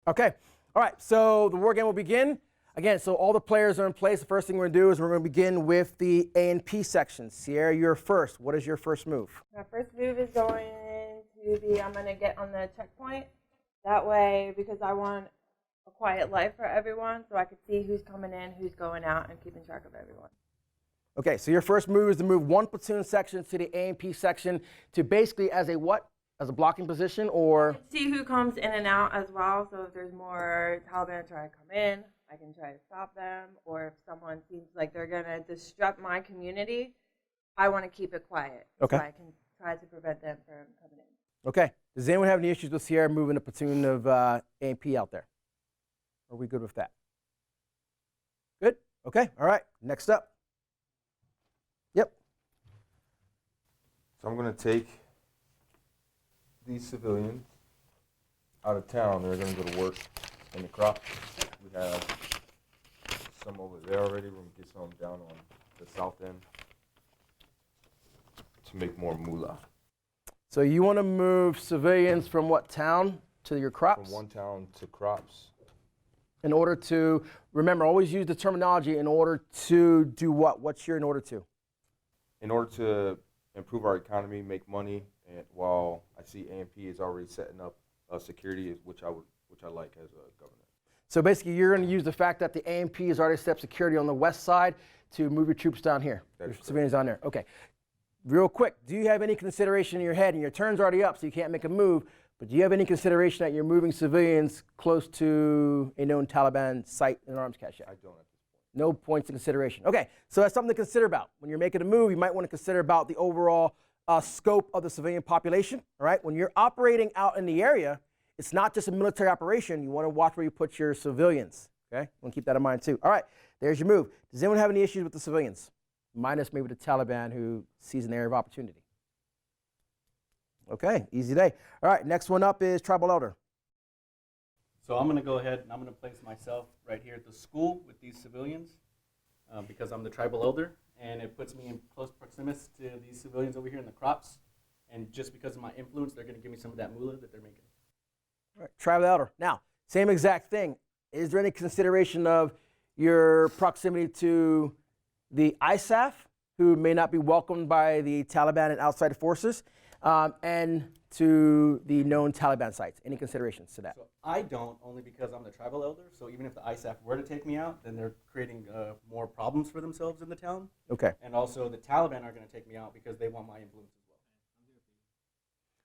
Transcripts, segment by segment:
Okay. All right. So the war game will begin. Again, so all the players are in place. The first thing we're going to do is we're going to begin with the A and P section. Sierra, you're first. What is your first move? My first move is going to be I'm going to get on the checkpoint. That way, because I want a quiet life for everyone, so I can see who's coming in, who's going out, and keeping track of everyone. Okay, so your first move is to move one platoon section to the A and P section to basically as a what? As a blocking position, or? See who comes in and out as well. So if there's more Taliban try to come in, I can try to stop them. Or if someone seems like they're going to disrupt my community, I want to keep it quiet. Okay. So I can try to prevent them from coming in. Okay. Does anyone have any issues with Sierra moving a platoon of A and P out there? Are we good with that? Good? Okay. All right. Next up. Yep. So I'm going to take these civilians out of town. They're going to go to work in the crop. We have some over there already. We're going to get some down on the south end to make more moolah. So you want to move civilians from what town to your crops? From one town to crops. In order to, remember, always use the terminology in order to do what? What's your in order to? In order to improve our economy, make money, and while I see AMP is already setting up security, which I like as a governor. So basically, you're going to use the fact that the AMP has already set up security on the west side to move your troops down here, your civilians down there. Okay. Real quick, do you have any consideration in your head, and your turn's already up, so you can't make a move, but do you have any consideration that you're moving civilians close to a known Taliban site in an arms cache? I don't at this point. No points in consideration. Okay, so that's something to consider about. When you're making a move, you might want to consider about the overall scope of the civilian population, all right? When you're operating out in the area, it's not just a military operation. You want to watch where you put your civilians, okay? You want to keep that in mind too. All right, there's your move. Does anyone have any issues with the civilians? Minus maybe the Taliban who sees an area of opportunity. Okay, easy day. All right, next one up is Tribal Elder. So I'm going to go ahead and I'm going to place myself right here at the school with these civilians because I'm the Tribal Elder, and it puts me in close proximity to these civilians over here in the crops. And just because of my influence, they're going to give me some of that moolah that they're making. All right, Tribal Elder. Now, same exact thing. Is there any consideration of your proximity to the ISAF, who may not be welcomed by the Taliban and outside forces, and to the known Taliban sites? Any considerations to that? So I don't, only because I'm the Tribal Elder. So even if the ISAF were to take me out, then they're creating more problems for themselves in the town. Okay. And also the Taliban are going to take me out because they want my influence as well.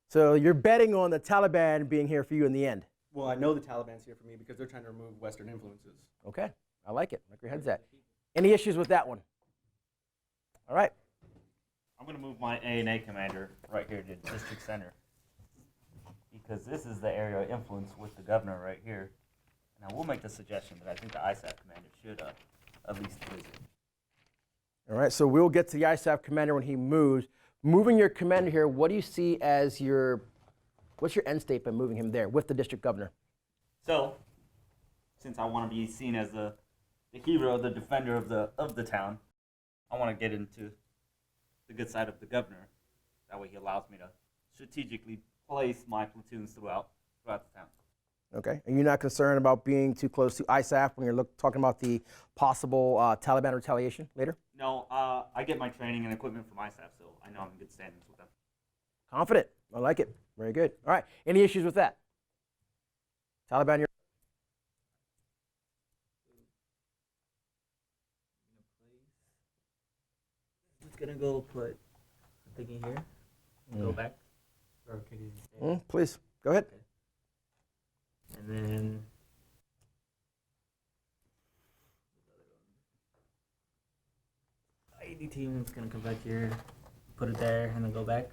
So you're betting on the Taliban being here for you in the end? Well, I know the Taliban's here for me because they're trying to remove Western influences. Okay, I like it. Like your head's at. Any issues with that one? All right. I'm going to move my A&A commander right here to district center because this is the area of influence with the governor right here. And I will make the suggestion that I think the ISAF commander should at least visit. All right, so we'll get to the ISAF commander when he moves. Moving your commander here, what do you see as what's your end state by moving him there with the district governor? So, since I want to be seen as the hero, the defender of the town, I want to get into the good side of the governor. That way he allows me to strategically place my platoons throughout the town. Okay. Are you not concerned about being too close to ISAF when you're talking about the possible Taliban retaliation later? No, I get my training and equipment from ISAF, so I know I'm in good standings with them. Confident. I like it. Very good. All right. Any issues with that? Taliban, you're... Just gonna go put the thingy here. Go back. Or can you stay? Please, go ahead. Okay. And then IED team is gonna come back here, put it there, and then go back.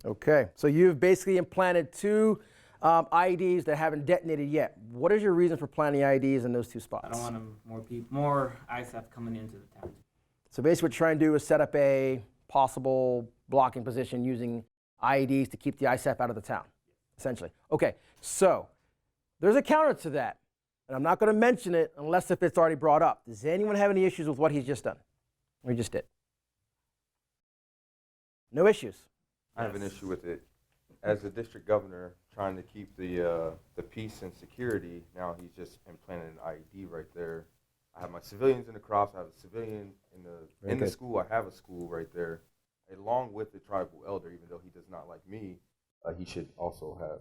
Okay. So you've basically implanted two IEDs that haven't detonated yet. What is your reason for planting IEDs in those two spots? I don't want more ISAF coming into the town. So basically what you're trying to do is set up a possible blocking position using IEDs to keep the ISAF out of the town, essentially. Okay, so there's a counter to that, and I'm not going to mention it unless if it's already brought up. Does anyone have any issues with what he's just done? Or he just did? No issues? I have an issue with it. As the district governor, trying to keep the peace and security. Now he's just implanted an IED right there. I have my civilians in the crops. I have a civilian in the school. I have a school right there, along with the tribal elder. Even though he does not like me, he should also have.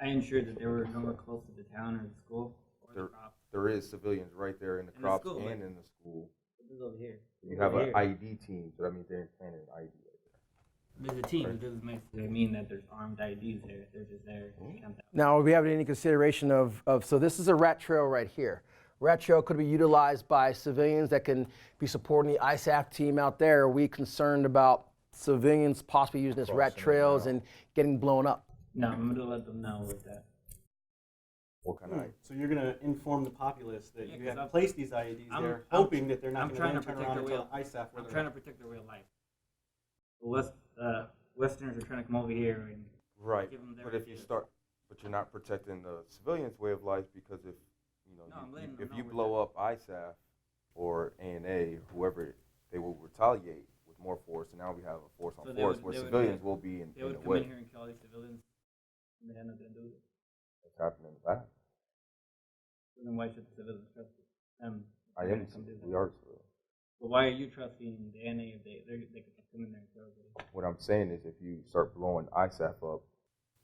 I ensured that they were nowhere close to the town or the school or the crops. There is civilians right there in the In the crops school, and like- in the school. This is over here. You have Over an here. IED team, so that means they're implanted an IED right there. There's a team. It doesn't necessarily mean that there's armed IDs there. They're just there to count that. Now, do we have any consideration of, so this is a rat trail right here. Rat trail could be utilized by civilians that can be supporting the ISAF team out there. Are we concerned about civilians possibly using this rat Crossing it trails out. and getting blown up? No, I'm going to let them know with that. What kind of IED? So you're going to inform the populace that Yeah, you 'cause have placed these IEDs I'm- there, I'm- hoping that they're not I'm going trying to to turn protect around their and tell real- ISAF where I'm they're trying to at. protect their real life. The Westerners are trying to come over here and Right, give them their but if you ideas. but you're not protecting the civilians' way of life, because if No, I'm letting them if know you we're blow up ISAF or ANA, whoever, they will retaliate with more force, and now we have a force on So they force would- where they would- civilians will be in they the would come way. in here and kill all these civilians, and they end up going to do it. What's happening in the back? So then why should the civilians trust them? I They're am. gonna come do that. We are civilians. But why are you trusting the NA if they could just come in there and kill everybody? What I'm saying is, if you start blowing ISAF up,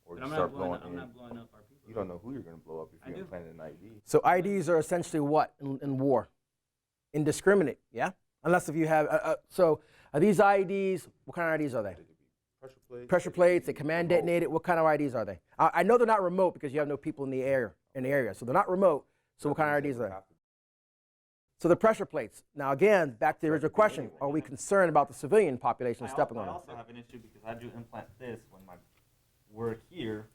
or But you I'm start not blowing blowing up, I'm in, not blowing up our people. you don't know who you're going to blow up if I you do. implanted an IED. So IDs are essentially what in war? Indiscriminate, yeah? Unless if you have, so are these IEDs, what kind of IEDs are they? They could be pressure plates. Pressure plates, they command detonated, what kind of IEDs are they? I know they're not remote because you have no people in the area, so they're not remote, so what kind of IEDs are they? So the pressure plates. Now again, back to the original question, are we concerned about the civilian population stepping I on them? also have an issue because I do implant this when we're here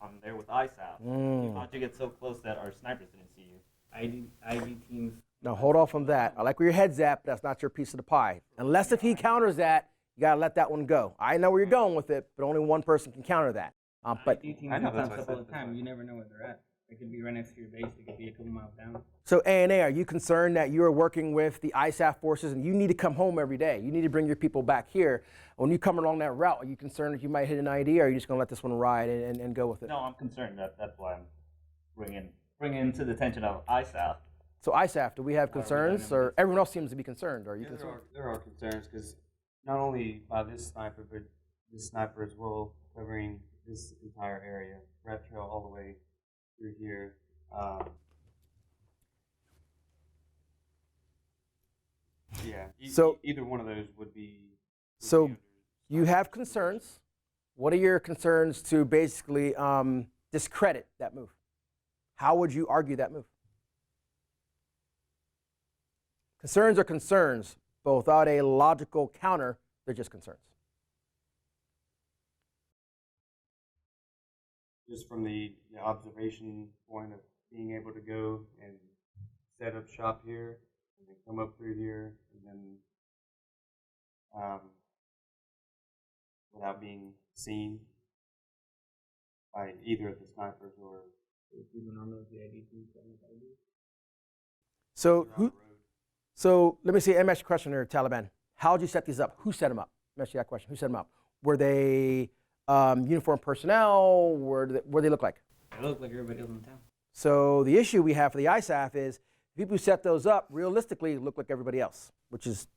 I'm there with ISAF. You thought you get so close that our snipers didn't see you. ID teams. Now hold off on that. I like where your head's at, but that's not your piece of the pie. Unless if he counters that, you gotta let that one go. I know where you're going with it, but only one person can counter that. But ID teams I know, sometimes that's up why I all the said time. You never know where they're at. They could be right next to your base. They could be a couple miles down. so ANA, are you concerned that you are working with the ISAF forces and you need to come home every day? You need to bring your people back here. When you come along that route, are you concerned that you might hit an ID, or are you just gonna let this one ride and go with it? No, I'm concerned. That's why I'm bringing to the attention of ISAF. So ISAF, do we have Why are we letting concerns, them or do so? everyone else seems to be concerned? Or are you Yeah, concerned? there are concerns because not only by this sniper, but this sniper as well, covering this entire area, rat trail all the way through here. Yeah, So- either one of those would be. So under you have concerns. What are your concerns to basically discredit that move? How would you argue that move? Concerns are concerns, but without a logical counter, they're just concerns. just from the observation point of being able to go and set up shop here, and then come up through here, and then without being seen by either of the snipers or Even normally the ID teams don't have IDs. So around who? the road. So let me see. Let me ask you a question here, Taliban. How did you set these up? Who set them up? Let me ask you that question. Who set them up? Were they uniformed personnel? What do they look like? They look like everybody else in town. So the issue we have for the ISAF is people who set those up realistically look like everybody else, which is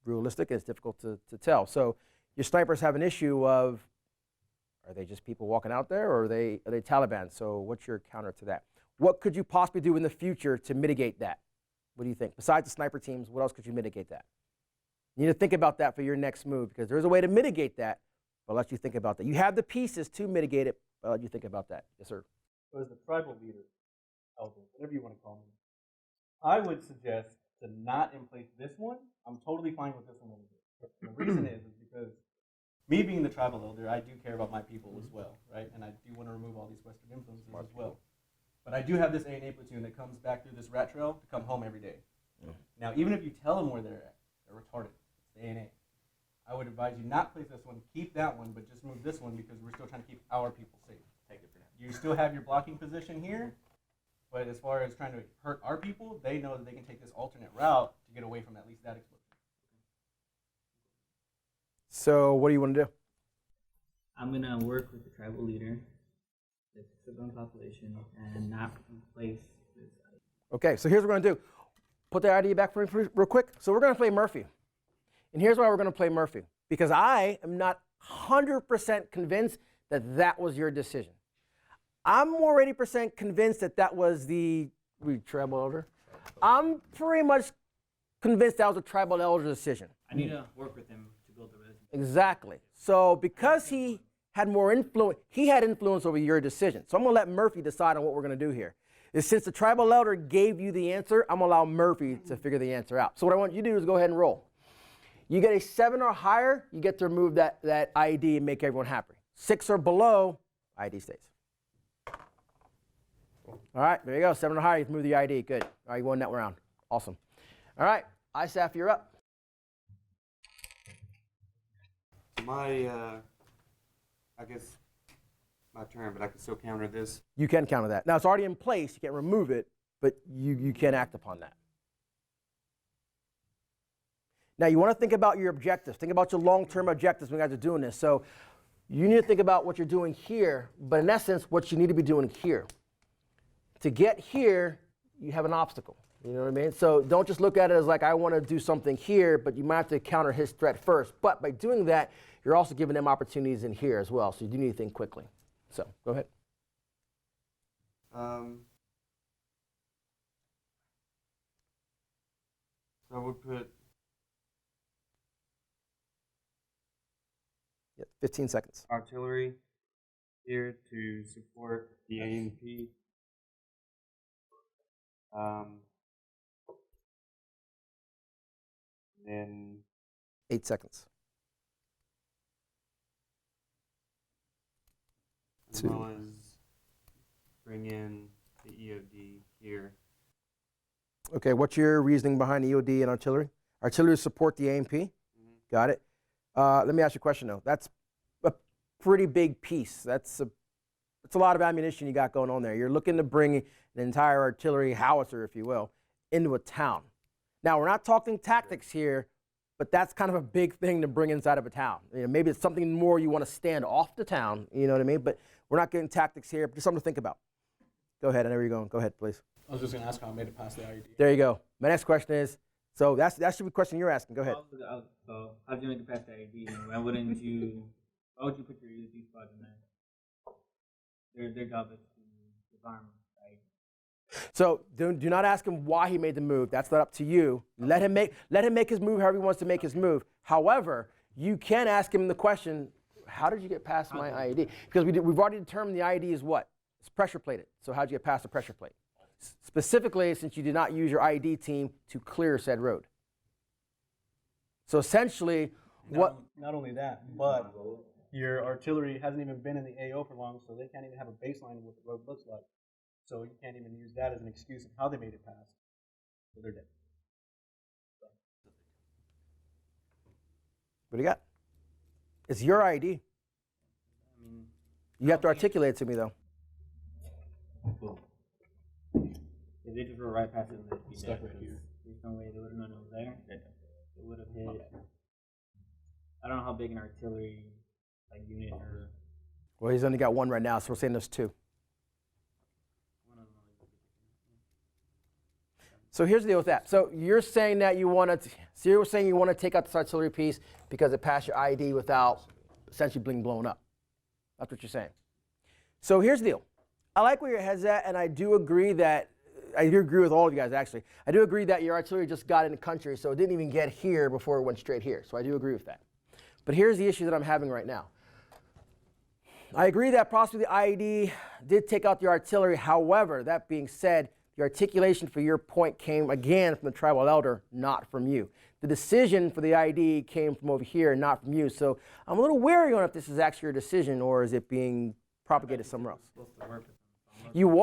realistic and it's difficult to tell. So your snipers have an issue of, are they just people walking out there, or are they Taliban? So what's your counter to that? What could you possibly do in the future to mitigate that? What do you think? Besides the sniper teams, what else could you mitigate that? You need to think about that for your next move, because there's a way to mitigate that, but I'll let you think about that. You have the pieces to mitigate it, but I'll let you think about that. Yes, sir. So as the tribal leader, elder, whatever you want to call me, I would suggest to not in place this one. I'm totally fine with this one over here. The reason is because me being the tribal elder, I do care about my people as well, right? And I do want to remove all these Western influences as well. But I do have this A&A platoon that comes back through this rat trail to come home every day. Now, even if you tell them where they're at, they're retarded. It's the A&A. I would advise you not place this one, keep that one, but just move this one because we're still trying to keep our people safe. Take it for now. You still have your blocking position here, but as far as trying to hurt our people, they know that they can take this alternate route to get away from at least that explosion. So what do you want to do? I'm gonna work with the tribal leader, the civilian population, and not replace this. Okay, so here's what we're going to do. Put the ID back for me real quick. So we're going to play Murphy. And here's why we're going to play Murphy. Because I am not 100% convinced that that was your decision. I'm more 80% convinced that that was the tribal elder. I'm pretty much convinced that was a tribal elder decision. I need to work with him to build the resume. Exactly. So because he had more influence, he had influence over your decision. So I'm going to let Murphy decide on what we're going to do here. Is since the tribal elder gave you the answer, I'm going to allow Murphy to figure the answer out. So what I want you to do is go ahead and roll. You get a 7 or higher, you get to remove that ID and make everyone happy. 6 or below, ID stays. All right, there you go. 7 or higher, you can move the ID. Good. All right, you won that round. Awesome. All right, ISAF, you're up. My, I guess, my turn, but I can still counter this. You can counter that. Now, it's already in place. You can't remove it, but you can act upon that. Now, you want to think about your objectives. Think about your long-term objectives when you guys are doing this. So you need to think about what you're doing here, but in essence, what you need to be doing here. To get here, you have an obstacle. You know what I mean? So don't just look at it as like, I want to do something here, but you might have to counter his threat first. But by doing that, you're also giving them opportunities in here as well. So you do need to think quickly. So go ahead. So I would put 15 seconds. artillery here to support the AMP. Then 8 seconds. as 2. well as bring in the EOD here. Okay, what's your reasoning behind EOD and artillery? Artillery to support the AMP. Got it. Let me ask you a question though. That's a pretty big piece. That's a lot of ammunition you got going on there. You're looking to bring an entire artillery howitzer, if you will, into a town. Now, we're not talking tactics here, but that's kind of a big thing to bring inside of a town. You know, maybe it's something more you want to stand off the town, you know what I mean? But we're not getting tactics here, but just something to think about. Go ahead, I know where you're going. Go ahead, please. I was just going to ask how I made it past the ID. There you go. My next question is, so that should be the question you're asking. Go ahead. So how do you make it past the ID? Why would you put your USD squad in there? Their job is to disarm, right? So do not ask him why he made the move. That's not up to you. Let him make his move however he wants to make his move. However, you can ask him the question, how did you get past my IED? Because we've already determined the IED is what? It's pressure plated. So how did you get past the pressure plate? Specifically, since you did not use your IED team to clear said road. So essentially, Not only that, but your artillery hasn't even been in the AO for long, so they can't even have a baseline of what the road looks like. So you can't even use that as an excuse of how they made it past. So they're dead. what do you got? It's your ID. I mean, You have to articulate it to me, though. if they just were right past it, they'd be Stuck dead, right here. There's no way they would have known it was there. They would have hit. I don't know how big an artillery unit or Well, he's only got one right now, so we're saying there's 2. one of them. So here's the deal with that. So you're saying that you want to take out this artillery piece because it passed your ID without essentially being blown up. That's what you're saying. So here's the deal. I like where your head's at, and I do agree with all of you guys actually. I do agree that your artillery just got in the country, so it didn't even get here before it went straight here. So I do agree with that. But here's the issue that I'm having right now. I agree that possibly the IED did take out the artillery. However, that being said, the articulation for your point came again from the tribal elder, not from you. The decision for the IED came from over here, not from you. So I'm a little wary on if this is actually your decision or is it being propagated somewhere else. Supposed to work with them. You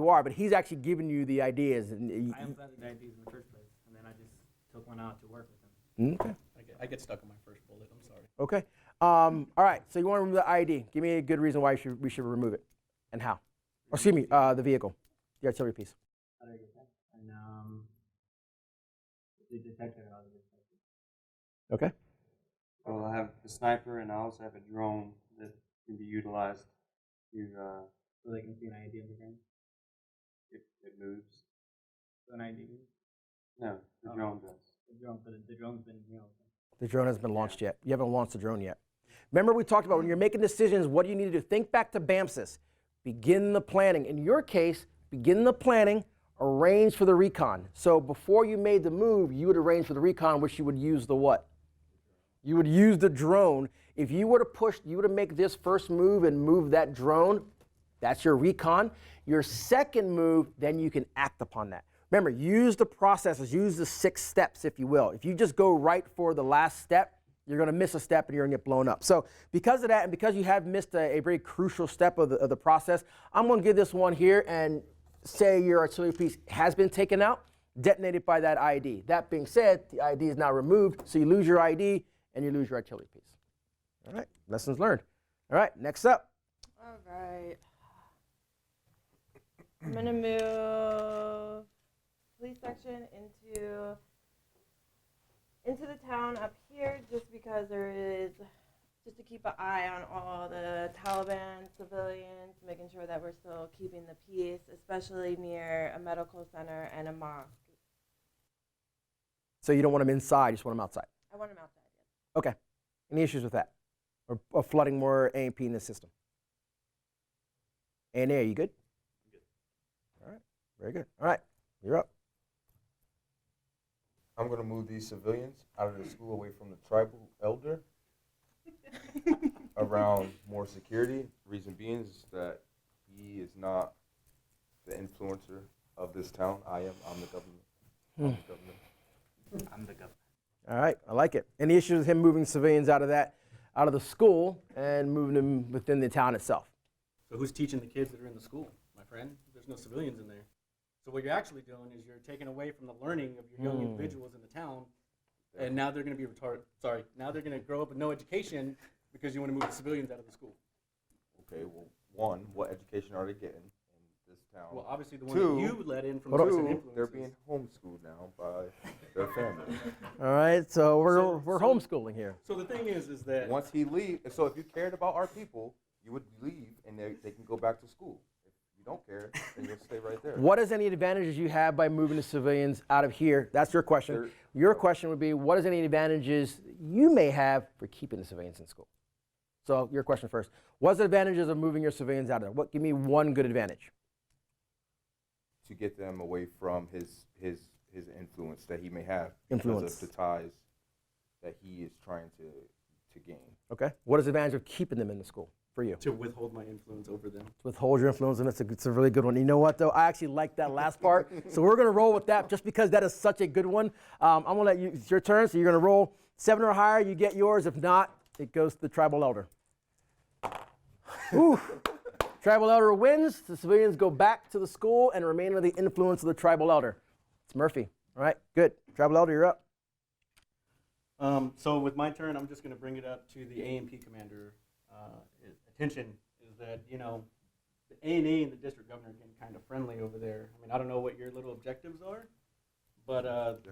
are, but he's actually giving you the ideas. And I implemented the ideas in the first place, and then I just took one out to work with them. Okay. I get stuck on my first bullet. I'm sorry. Okay. All right. So you want to remove the IED. Give me a good reason why we should remove it and how. Or excuse me, the vehicle, the artillery piece. How do I get that? And if they detect it, I'll detect it. Okay. Well, I have the sniper, and I also have a drone that can be utilized to So they can see an ID on the ground. it moves. So an ID. No, the Oh. drone does. The drone's been, The drone hasn't been launched yet. You haven't launched the drone yet. Remember we talked about when you're making decisions, what do you need to do? Think back to BAMSIS. Begin the planning. In your case, begin the planning, arrange for the recon. So before you made the move, you would arrange for the recon, which you would use the what? You would use the drone. If you were to push, you were to make this first move and move that drone, that's your recon. Your second move, then you can act upon that. Remember, use the processes, use the 6 steps, if you will. If you just go right for the last step, you're going to miss a step and you're going to get blown up. So because of that, and because you have missed a very crucial step of the process, I'm going to give this one here and say your artillery piece has been taken out, detonated by that ID. That being said, the ID is now removed, so you lose your ID and you lose your artillery piece. All right, lessons learned. All right, next up. All right. I'm gonna move police section into the town up here, just because there is, just to keep an eye on all the Taliban civilians, making sure that we're still keeping the peace, especially near a medical center and a mosque. So you don't want them inside, you just want them outside. I want them outside. Yes. Okay. Any issues with that? Or flooding more A&P in the system? A&A, are you good? Good. All right, very good. All right, you're up. I'm going to move these civilians out of the school away from the tribal elder around more security. Reason being is that he is not the influencer of this town. I am. I'm the government. I'm the government. I'm the governor. All right, I like it. Any issues with him moving civilians out of the school and moving them within the town itself? So who's teaching the kids that are in the school, my friend? There's no civilians in there. So what you're actually doing is you're taking away from the learning of your young individuals in the town, and now they're going to be retarded. Sorry, now they're going to grow up with no education because you want to move the civilians out of the school. Okay, well, one, what education are they getting in this town? Well, obviously the one Two- that you let in from Hold on. Western Two, influences. they're being homeschooled now by their family. All right, so we're So- homeschooling here. So the thing is that Once he leaves, so if you cared about our people, you would leave and they can go back to school. If you don't care, then you'll stay right there. What is any advantages you have by moving the civilians out of here? That's your question. There- Your question would be, what is any advantages you may have for keeping the civilians in school? So your question first. What's the advantages of moving your civilians out of there? Give me one good advantage. To get them away from his influence that he may have Influence. because of the ties that he is trying to gain. Okay. What is the advantage of keeping them in the school for you? to withhold my influence over them. Withhold your influence, and it's a really good one. You know what, though? I actually like that last part. So we're going to roll with that just because that is such a good one. I'm going to let you, it's your turn. So you're going to roll 7 or higher. You get yours. If not, it goes to the tribal elder. Ooh. Tribal elder wins. The civilians go back to the school and remain under the influence of the tribal elder. It's Murphy. All right, good. Tribal elder, you're up. So with my turn, I'm just going to bring it up to the A&P commander attention, is that, you know, the A&A and the district governor are getting kind of friendly over there. I mean, I don't know what your little objectives are, but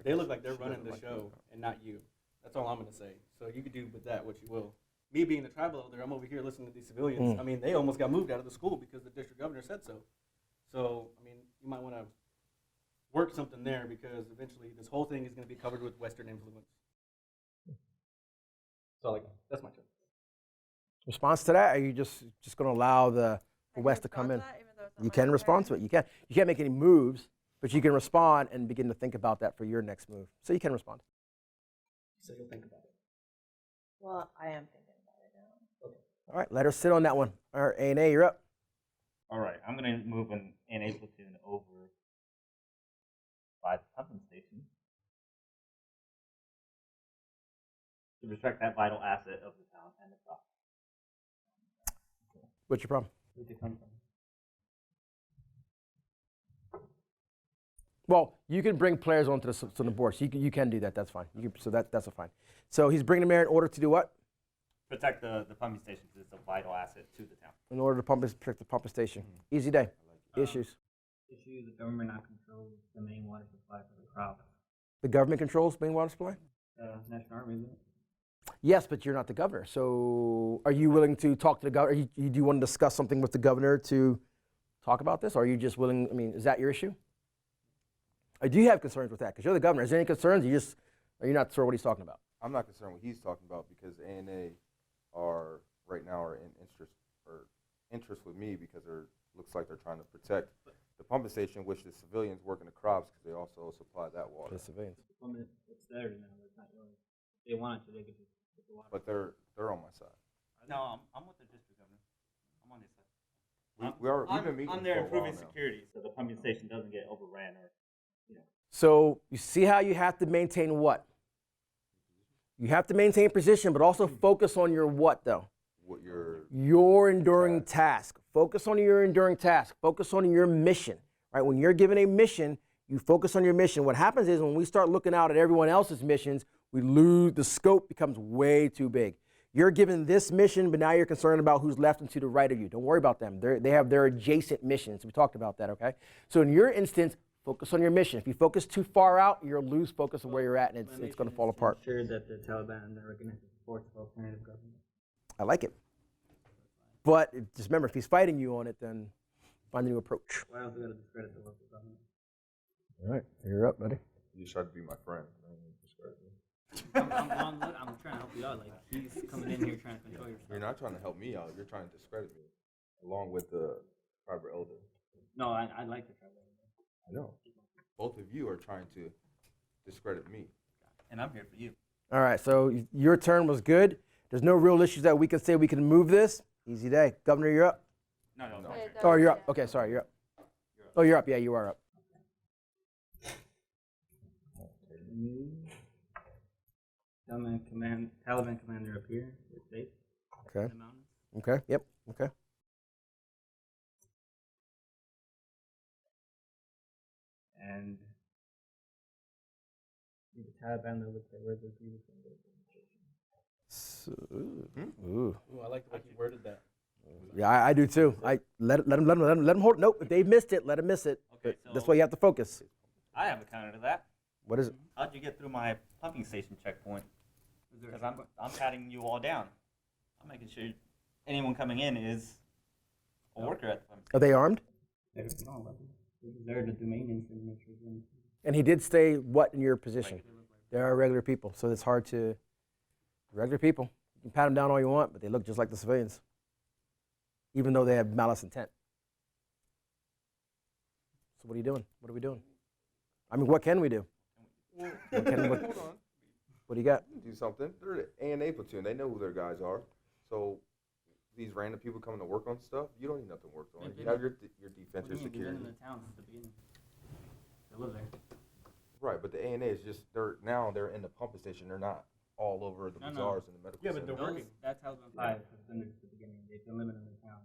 they look like they're running the show and not you. That's all I'm going to say. So you could do with that what you will. Me being the tribal elder, I'm over here listening to these civilians. I mean, they almost got moved out of the school because the district governor said so. So, I mean, you might want to work something there because eventually this whole thing is going to be covered with Western influence. So, that's my turn. Response to that? Or are you just going to allow the West to come in? You can respond to it. You can't make any moves, but you can respond and begin to think about that for your next move. So you can respond. So you'll think about it. Well, I am thinking about it now. All right, let her sit on that one. All right, A&A, you're up. All right, I'm going to move an NA platoon over by the pumping station to protect that vital asset of the town and the crop. What's your problem? Where'd they come from? Well, you can bring players onto the board, so you can do that. That's fine. So that's fine. So he's bringing them there in order to do what? Protect the pumping station because it's a vital asset to the town. In order to protect the pumping station. Easy day. Issues. Issue the government not controls the main water supply for the crops. The government controls main water supply? National Army, isn't it? Yes, but you're not the governor. So are you willing to talk to the governor? Do you want to discuss something with the governor to talk about this? Or are you just willing, I mean, is that your issue? Or do you have concerns with that? Because you're the governor. Is there any concerns? Are you not sure what he's talking about? I'm not concerned what he's talking about because ANA are right now are in interest with me because looks like they're trying to protect the pumping station, which the civilians work in the crops because they also supply that water. The civilians. It's theirs now. It's not yours. If they wanted to, they could just put the water. But they're on my side. No, I'm with the district governor. I'm on his side. We've been meeting I'm there for a while improving now. security so the pumping station doesn't get overran or, So you see how you have to maintain what? You have to maintain position, but also focus on your what, though? What your Your enduring task. Focus on your enduring task. Focus on your mission, right? When you're given a mission, you focus on your mission. What happens is when we start looking out at everyone else's missions, we lose, the scope becomes way too big. You're given this mission, but now you're concerned about who's left and to the right of you. Don't worry about them. They have their adjacent missions. We talked about that, okay? So in your instance, focus on your mission. If you focus too far out, you'll lose focus of where you're at, and it's going to fall apart. Sure that the Taliban recognizes the supports of alternative government. I like it. But just remember, if he's fighting you on it, then find a new approach. Why else we got to discredit the local government? All right, you're up, buddy. you just tried to be my friend. Discredit me. I'm trying to help you out. Like, he's coming in here trying to control your You're stuff. not trying to help me out. You're trying to discredit me, along with the tribal elder. No, I like the tribal. I know. Both of you are trying to discredit me. and I'm here for you. All right, so your turn was good. There's no real issues that we can say we can move this. Easy day. Governor, you're up. No. Oh, you're up. Okay, sorry, you're up. Oh, you're up. Yeah, you are up. Taliban commander up here. It's safe. Okay. In the mountains. Okay. Yep. Okay. And the Taliban that look for regular people from the demonstration. So, ooh. Ooh, I like the way you worded that. Yeah, I do too. Let them hold. Nope. If they missed it, let them miss it. Okay, That's so- why you have to focus. I have a counter to that. What is it? How'd you get through my pumping station checkpoint? Because I'm patting you all down. I'm making sure anyone coming in is a worker at the pumping Are they armed? They're the dominions and make sure they're- And he did say what in your position? They are regular people, so it's hard to. Regular people. You can pat them down all you want, but they look just like the civilians, even though they have malice intent. So what are you doing? What are we doing? I mean, what can we do? What Hold on. do you got? Do something. They're the A&A platoon. They know who their guys are. So these random people coming to work on stuff, you don't need nothing worked on. You have your defense, your What do you mean? They've been security. in the town since the beginning. They live there. Right, but the A&A is just they're in the pumping station. They're not all over the No, no. bazaars and the medical Yeah, but centers. they're working. That Taliban 5 has been there since the beginning. They've been living in the town.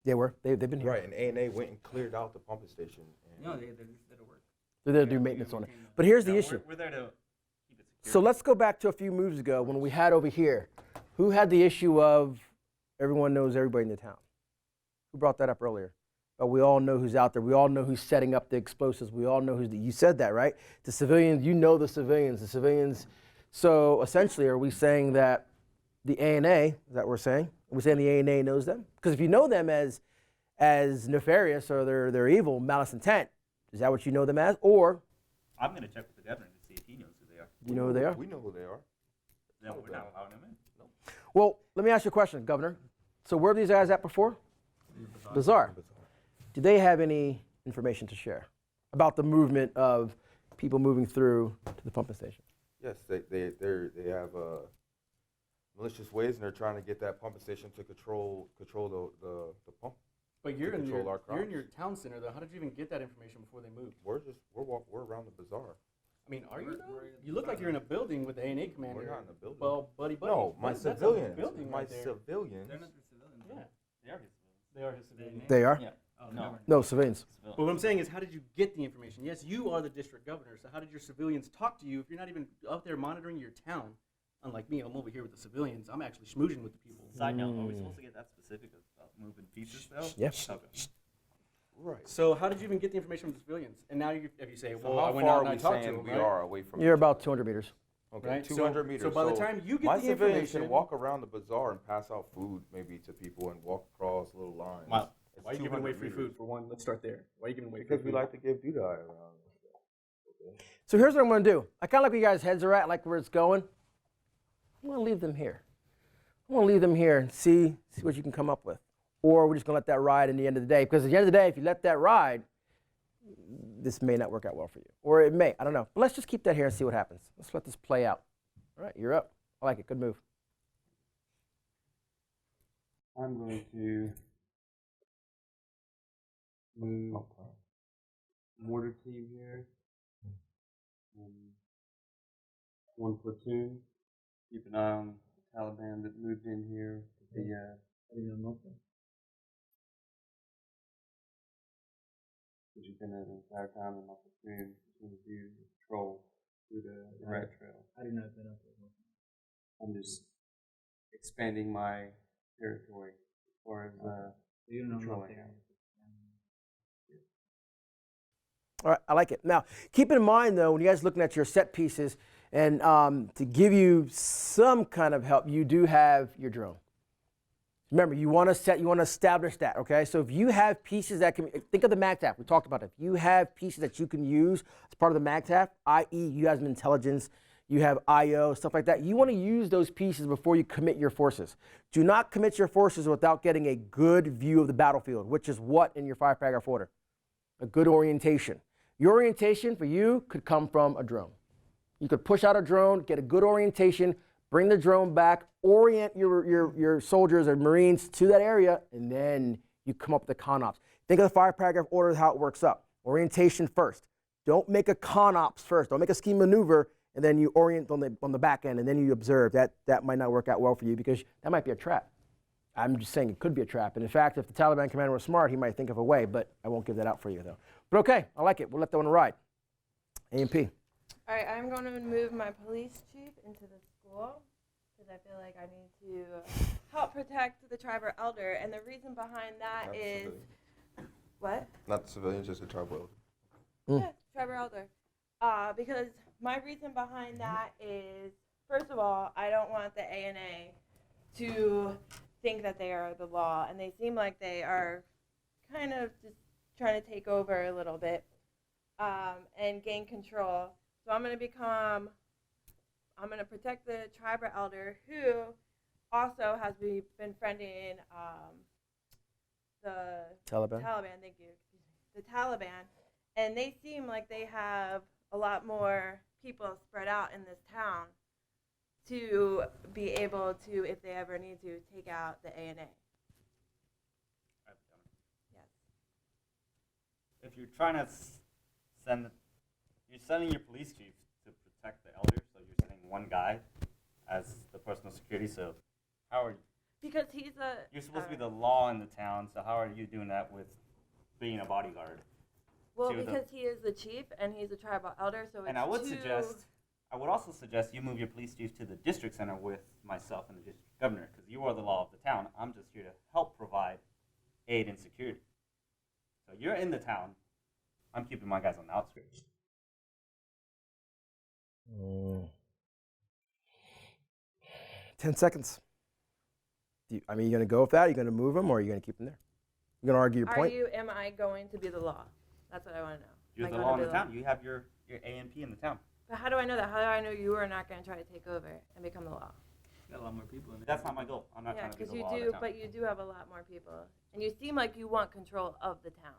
They were. They've been here. Right, and A&A went and cleared out the pumping station. And No, they're just there to work. They're there to do maintenance on it. But here's the issue. We're there to keep it secure. So let's go back to a few moves ago when we had over here. Who had the issue of everyone knows everybody in the town? Who brought that up earlier? Oh, we all know who's out there. We all know who's setting up the explosives. We all know who's. You said that, right? The civilians, you know the civilians. The civilians. So essentially, are we saying that the A&A, is that what we're saying? Are we saying the A&A knows them? Because if you know them as nefarious or they're evil, malice intent, is that what you know them as? Or I'm going to check with the governor to see if he knows who they are. do you know who they are? We know who they are. No, we're not allowing them in. Well, let me ask you a question, Governor. So where were these guys at before? Bazaar. Do they have any information to share about the movement of people moving through to the pumping station? Yes, they have malicious ways, and they're trying to get that pumping station to control the pump. But you're in control our your crops. town center though. How did you even get that information before they moved? We're around the bazaar. I mean, are you though? You look like you're in a building with the A&A commander. We're not in a building. Well, buddy. No, my That's a civilians. building My right there. civilians. They're not the civilians. Yeah, They are his civilians. they are his civilians. They are? Yeah. Oh, No. never. No, civilians. But what I'm saying is, how did you get the information? Yes, you are the district governor, so how did your civilians talk to you if you're not even out there monitoring your town? Unlike me, I'm over here with the civilians. I'm actually schmoozing with the people. Side note, are we supposed to get that specific about moving pieces though? Yeah. Okay. Right. So how did you even get the information from the civilians? And now if you say, So well, I how went far out are and I we talked to saying them, we right? are away from? You're each about other? 200 meters. Okay, right? 200 meters. So by the time you get my the civilians information, can walk around the bazaar and pass out food maybe to people and walk across little lines. Wow. It's Why are you giving away 200 free meters. food for one? Let's start there. Why are you giving away free Because we food? like to give Duda around. Okay. So here's what I'm going to do. I kind of like where you guys' heads are at, like where it's going. I'm going to leave them here. I'm going to leave them here and see what you can come up with. Or we're just going to let that ride in the end of the day. Because at the end of the day, if you let that ride, this may not work out well for you. Or it may. I don't know. But let's just keep that here and see what happens. Let's let this play out. All right, you're up. I like it. Good move. I'm going to move mortar team here. One platoon. Keep an eye on the Taliban that moved in here. Which has been there the entire time in my platoon. Going to do patrol through the red trail. I do not been up there. I'm just expanding my territory as far as You don't know patrolling. what there. All right, I like it. Now, keep in mind, though, when you guys are looking at your set pieces, and to give you some kind of help, you do have your drone. Remember, you want to establish that, okay? So if you have pieces that can, think of the MAGTF. We talked about it. If you have pieces that you can use as part of the MAGTF, i.e. you have some intelligence, you have IO, stuff like that, you want to use those pieces before you commit your forces. Do not commit your forces without getting a good view of the battlefield, which is what in your 5-paragraph order? A good orientation. Your orientation for you could come from a drone. You could push out a drone, get a good orientation, bring the drone back, orient your soldiers or Marines to that area, and then you come up with the con ops. Think of the 5-paragraph order, how it works up. Orientation first. Don't make a con ops first. Don't make a scheme maneuver, and then you orient on the back end, and then you observe. That might not work out well for you because that might be a trap. I'm just saying it could be a trap. And in fact, if the Taliban commander was smart, he might think of a way, but I won't give that out for you, though. But okay, I like it. We'll let that one ride. AMP. All right, I'm going to move my police chief into the school because I feel like I need to help protect the tribe or elder. And the reason behind that Not is civilian. what? Not civilians, just a tribal. Yeah, tribe or elder. Because my reason behind that is, first of all, I don't want the ANA to think that they are the law, and they seem like they are kind of just trying to take over a little bit and gain control. So I'm going to protect the tribe or elder who also has been friending the Taliban. Thank you. The Taliban. And they seem like they have a lot more people spread out in this town to be able to, if they ever need to, take out the ANA. Yes. If you're trying to you're sending your police chief to protect the elders, so you're sending one guy as the personal security. So how are Because he's a. you're supposed to be the law in the town? So how are you doing that with being a bodyguard? Well, to the- because he is the chief and he's a tribal elder, so it's And I would too- also suggest you move your police chief to the district center with myself and the district governor, because you are the law of the town. I'm just here to help provide aid and security. So you're in the town. I'm keeping my guys on the outskirts. 10 seconds. You going to go with that? Are you going to move them, or are you going to keep them there? You're going to argue your point? Am I going to be the law? That's what I want to know. You're Am the I law gonna in be the town. You have your AMP in the town. But how do I know that? How do I know you are not going to try to take over and become the law? Got a lot more people in it. That's not my goal. I'm not Yeah, trying to be because the you law of the do, town. but you do have a lot more people, and you seem like you want control of the town.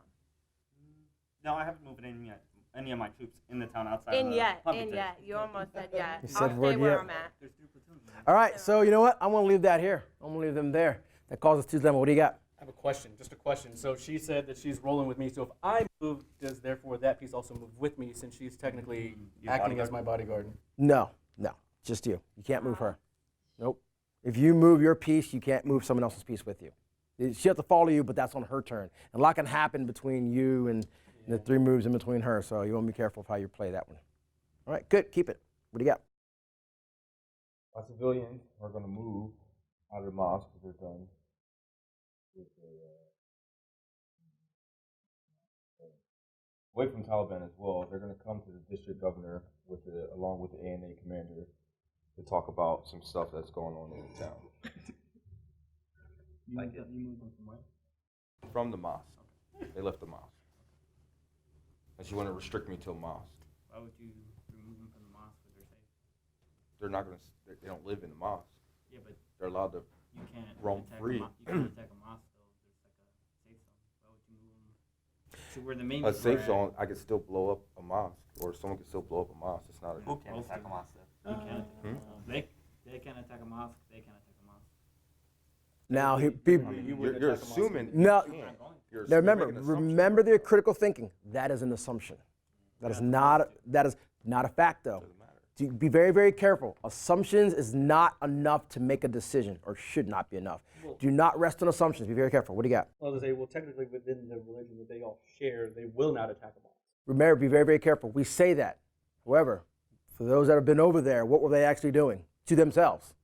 No, I haven't moved any of my troops in the town outside of the And puppy pit. yet, you almost said yet. You I'll said stay word where yet. I'm at. There's 3 platoons. All right, so you know what? I'm going to leave that here. I'm going to leave them there. That causes 2 dilemma. What do you got? I have a question, just a question. So she said that she's rolling with me. So if I move, does therefore that piece also move with me, since she's technically Your acting bodyguard? as my bodyguard? No, just you. You can't move her. Nope. If you move your piece, you can't move someone else's piece with you. She has to follow you, but that's on her turn. And a lot can happen between you and the 3 moves in between her, so you want to be careful of how you play that one. All right, good. Keep it. What do you got? My civilians are going to move out of the mosque because they're done with away from Taliban as well. They're going to come to the district governor along with the ANA commander to talk about some stuff that's going on in the town. You moved them from where? From the mosque. They left the mosque. And she wanted to restrict me to a mosque. Why would you remove them from the mosque if they're safe? They're not going to, they don't live in the mosque. Yeah, but They're allowed to you can't roam attack free. You can't attack a mosque though. There's like a safe zone. Why would you move them to where the main a people safe are zone. I could still blow up a mosque, or someone could still blow up a mosque. It's not a Who can attack a mosque? At? You can't. Hmm? They can't attack a mosque. They can't attack a mosque. Now, people. You're assuming. No, you can't. You're now remember, making an assumption. remember the critical thinking. That is an assumption. That is not a fact, though. Doesn't matter. To be very, very careful. Assumptions is not enough to make a decision, or should not be enough. Do not rest on assumptions. Be very careful. What do you got? Well, they say, well, technically within the religion that they all share, they will not attack a mosque. Remember, be very, very careful. We say that. However, for those that have been over there, what were they actually doing to themselves?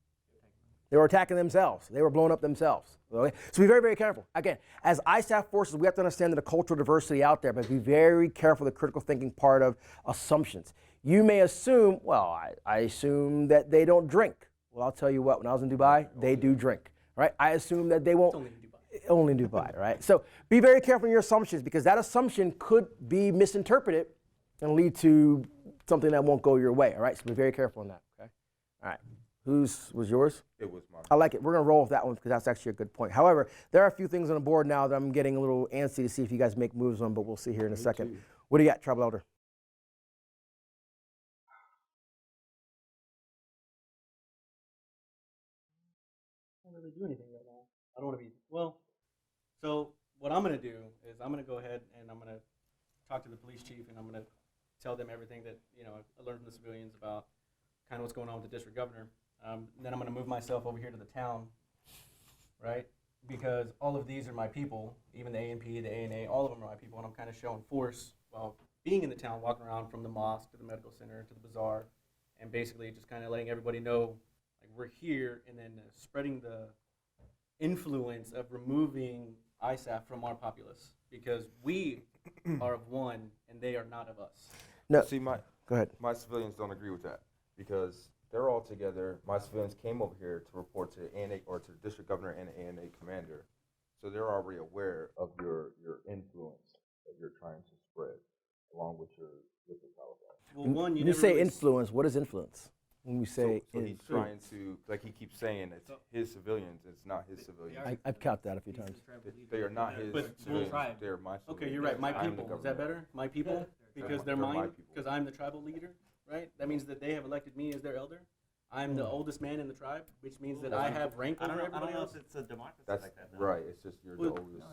They were attacking themselves. They were blowing up themselves. Okay? So be very, very careful. Again, as ISAF forces, we have to understand the cultural diversity out there, but be very careful of the critical thinking part of assumptions. You may assume, well, I assume that they don't drink. Well, I'll tell you what, when I was in Dubai, they do drink. Right? I assume that they won't. Only in Dubai. Only in Dubai, right? So be very careful in your assumptions, because that assumption could be misinterpreted and lead to something that won't go your way, all right? So be very careful on that, okay? All right. Whose was yours? It was mine. I like it. We're going to roll with that one because that's actually a good point. However, there are a few things on the board now that I'm getting a little antsy to see if you guys make moves on, but we'll see here in a second. too. What do you got, Tribal Elder? I don't really do anything right now. I don't want to be, well, so what I'm going to do is I'm going to go ahead and I'm going to talk to the police chief, and I'm going to tell them everything that, you know, I learned from the civilians about kind of what's going on with the district governor. And then I'm going to move myself over here to the town, right? Because all of these are my people, even the ANP, the ANA, all of them are my people, and I'm kind of showing force while being in the town, walking around from the mosque to the medical center to the bazaar, and basically just kind of letting everybody know, like, we're here, and then spreading the influence of removing ISAF from our populace, because we are of one and they are not of us. No. See, Go ahead. my civilians don't agree with that, because they're all together. My civilians came over here to report to ANA or to the district governor and the ANA commander, so they're already aware of your influence that you're trying to spread along with your Taliban. Well, one, When you never say really influence, what is influence? When we say So he's trying to, like he keeps saying, it's his civilians. It's not his civilians. I've counted that a few times. They are not his But- civilians. Tribe. They're my civilians. Okay, you're right. My I am the people. Is that government. better? My people? Because they're They're my mine? people. Because I'm the tribal leader, right? That means that they have elected me as their elder. I'm the oldest man in the tribe, which means that I have rank I over don't everybody know else. if it's a democracy That's like that. though. right. It's just you're the Well, oldest.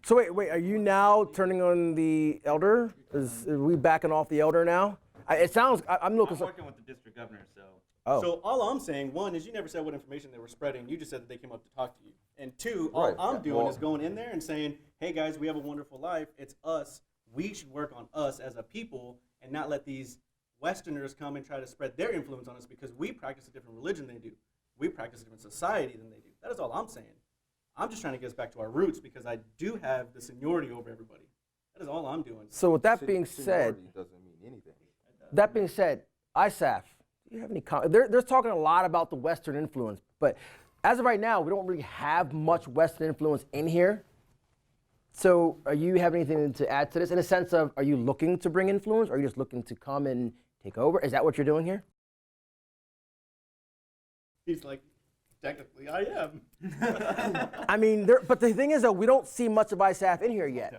So wait, are you now turning on the elder? Are we backing off the elder now? It sounds, I'm I'm looking. working with the district governor, so Oh. So all I'm saying, one, is you never said what information they were spreading. You just said that they came up to talk to you. And two, all Right, I'm yeah, doing well- is going in there and saying, hey guys, we have a wonderful life. It's us. We should work on us as a people and not let these Westerners come and try to spread their influence on us, because we practice a different religion than they do. We practice a different society than they do. That is all I'm saying. I'm just trying to get us back to our roots, because I do have the seniority over everybody. That is all I'm doing. So with that being said, Seniority doesn't mean anything. ISAF, do you have any comment? They're talking a lot about the Western influence, but as of right now, we don't really have much Western influence in here. So are you have anything to add to this in a sense of, are you looking to bring influence, or are you just looking to come and take over? Is that what you're doing here? He's like, technically, I am. I mean, but the thing is, though, we don't see much of ISAF in here yet.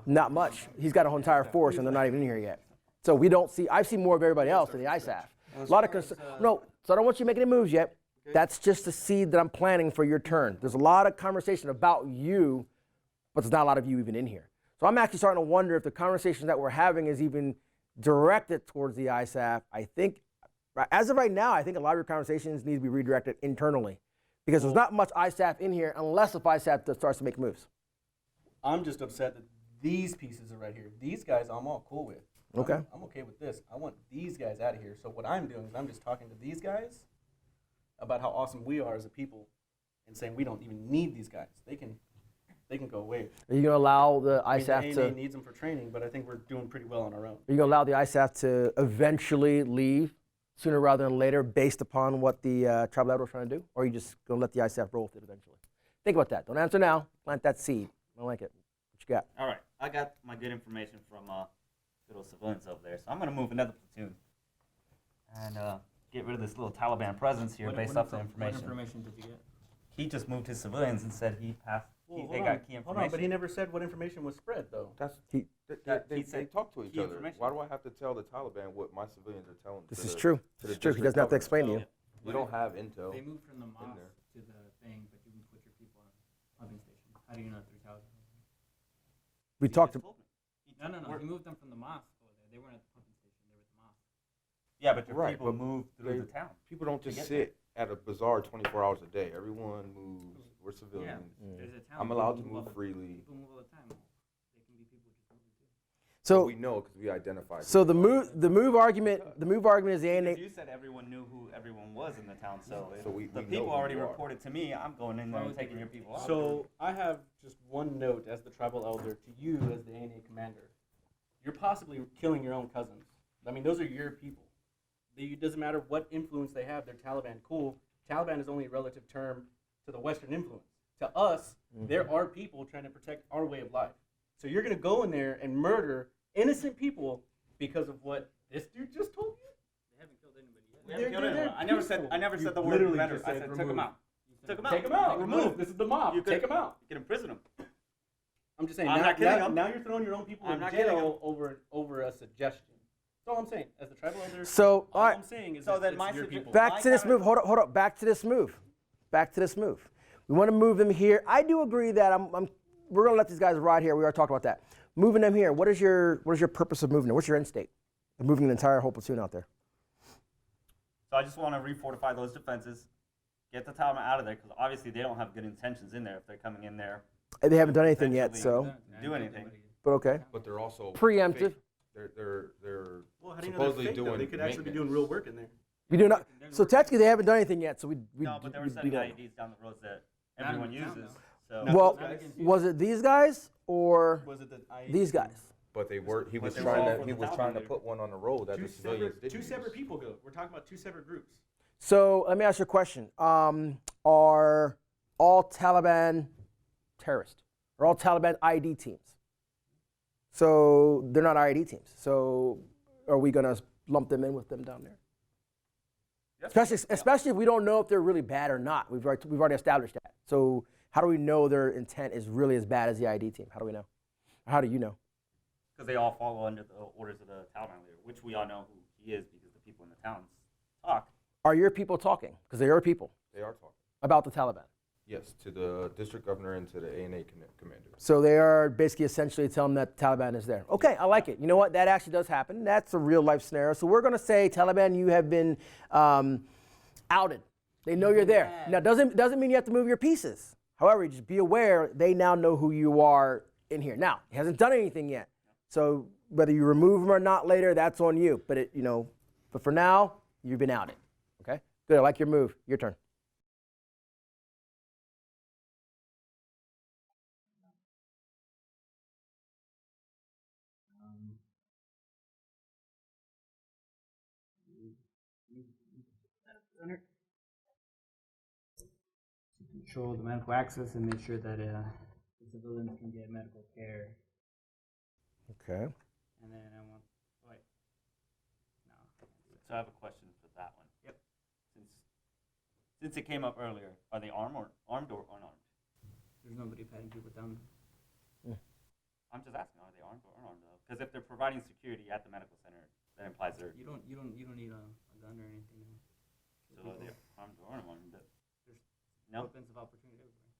Not much. He's got a whole entire force, and they're not even in here yet. So we don't see. I've seen more of everybody else than the ISAF. A lot of concern. No, so I don't want you making any moves yet. That's just the seed that I'm planting for your turn. There's a lot of conversation about you, but there's not a lot of you even in here. So I'm actually starting to wonder if the conversation that we're having is even directed towards the ISAF. I think, as of right now, I think a lot of your conversations need to be redirected internally, because there's not much ISAF in here unless if ISAF starts to make moves. I'm just upset that these pieces are right here. These guys I'm all cool with. Okay. I'm okay with this. I want these guys out of here. So what I'm doing is I'm just talking to these guys about how awesome we are as a people, and saying we don't even need these guys. They can go away. Are you going to allow the I mean, ISAF the to? ANA needs them for training, but I think we're doing pretty well on our own. Are you going to allow the ISAF to eventually leave sooner rather than later based upon what the tribal elder was trying to do? Or are you just going to let the ISAF roll with it eventually? Think about that. Don't answer now. Plant that seed. I like it. What you got? All right, I got my good information from good old civilians over there, so I'm gonna move another platoon and get rid of this little Taliban presence here based off the information. What information did you get? He just moved his civilians and said he passed. They Hold got on, key information. hold on, but he never said what information was spread, though. That's He- they talk to each key other. information. Why do I have to tell the Taliban what my civilians are telling? This to is the- true. to the It's true. He district doesn't have to governor? explain to you. We don't have intel. They moved from the mosque there. to the thing, but you put your people on pumping station. How do you know 3,000? We He talked. just told me. No. We're- You moved them from the mosque over there. They weren't at the pumping station. They were at the mosque. Yeah, but your Right, people but moved through they- the town. People don't just get sit at a bazaar 24 hours a day. Everyone moves. We're civilians. There's a town. I'm people allowed to all move the- freely. People move all the time. They can be people just moving too. So we know because we identify. so the move argument is the Because ANA. you said everyone knew who everyone was in the town, so, if So we the know people who already you are. reported to me. I'm going in there Why and would they taking your report? people out. So I have just one note as the tribal elder to you as the ANA commander. You're possibly killing your own cousins. I mean, those are your people. It doesn't matter what influence they have. They're Taliban. Cool. Taliban is only a relative term to the Western influence. To us, there are people trying to protect our way of life. So you're going to go in there and murder innocent people because of what this dude just told you? They haven't killed anybody yet. We haven't killed they're anyone. I never said peaceful. the You word literally commander. just I said said took remove. him out. Took him out. Take them out. Take 'em Remove. out. This is the mob. You could- Take them out. You can imprison him. I'm just saying. I'm now, not kidding now, him. now you're throwing your own people I'm in not kidding jail over a suggestion. That's all I'm saying. As the tribal elder, So all all right. I'm saying is So that then it's my your sugge- people. Back My to this cabinet- move. Hold up. Back to this move. Back to this move. We want to move them here. I do agree that we're going to let these guys ride here. We already talked about that. Moving them here. What is your purpose of moving them? What's your end state of moving the entire whole platoon out there? So I just want to refortify those defenses, get the Taliban out of there, because obviously they don't have good intentions in there if they're coming in there. They haven't done anything yet, Essentially, so do anything. but okay. But they're also Preemptive. They're Well, how do you know they're supposedly fake, though? doing. They could actually be maintenance. doing real work in there. We do not. So technically, they haven't done anything yet. So we No, but they were we setting don't. IEDs down the roads that Not everyone in the town, uses. though. So Not Well, those guys. was it these guys or Was it the these guys? But they were. He was they were all trying for to. He the was Taliban trying to leader. put one on the road that two the civilians separate, didn't two use. separate people go. We're talking about two separate groups. So let me ask you a question. Are all Taliban terrorists? Are all Taliban ID teams? So they're not ID teams. So are we going to lump them in with them down there? Especially if we don't know if they're really bad or not. We've already established that. So how do we know their intent is really as bad as the ID team? How do we know? How do you know? because they all follow under the orders of the Taliban leader, which we all know who he is because the people in the towns talk. Are your people talking? Because they are people They are talking. about the Taliban. Yes, to the district governor and to the ANA commander. So they are basically essentially telling them that Taliban is there. Okay, I like it. You know what? That actually does happen. That's a real life scenario. So we're going to say, Taliban, you have been outed. They know you're there. Now, doesn't mean you have to move your pieces. However, just be aware they now know who you are in here. Now, he hasn't done anything yet. So whether you remove him or not later, that's on you. But but for now, you've been outed. Okay? Good. I like your move. Your turn. Control the medical access and make sure that the civilians can get medical care. Okay. And then I want, wait, no. So I have a question for that one. Yep. Since it came up earlier, are they armed or unarmed? There's nobody patting people down. I'm just asking, are they armed or unarmed though? Because if they're providing security at the medical center, that implies they're You don't need a gun or anything. so are they armed or unarmed. But There's no. weapons of opportunity everywhere.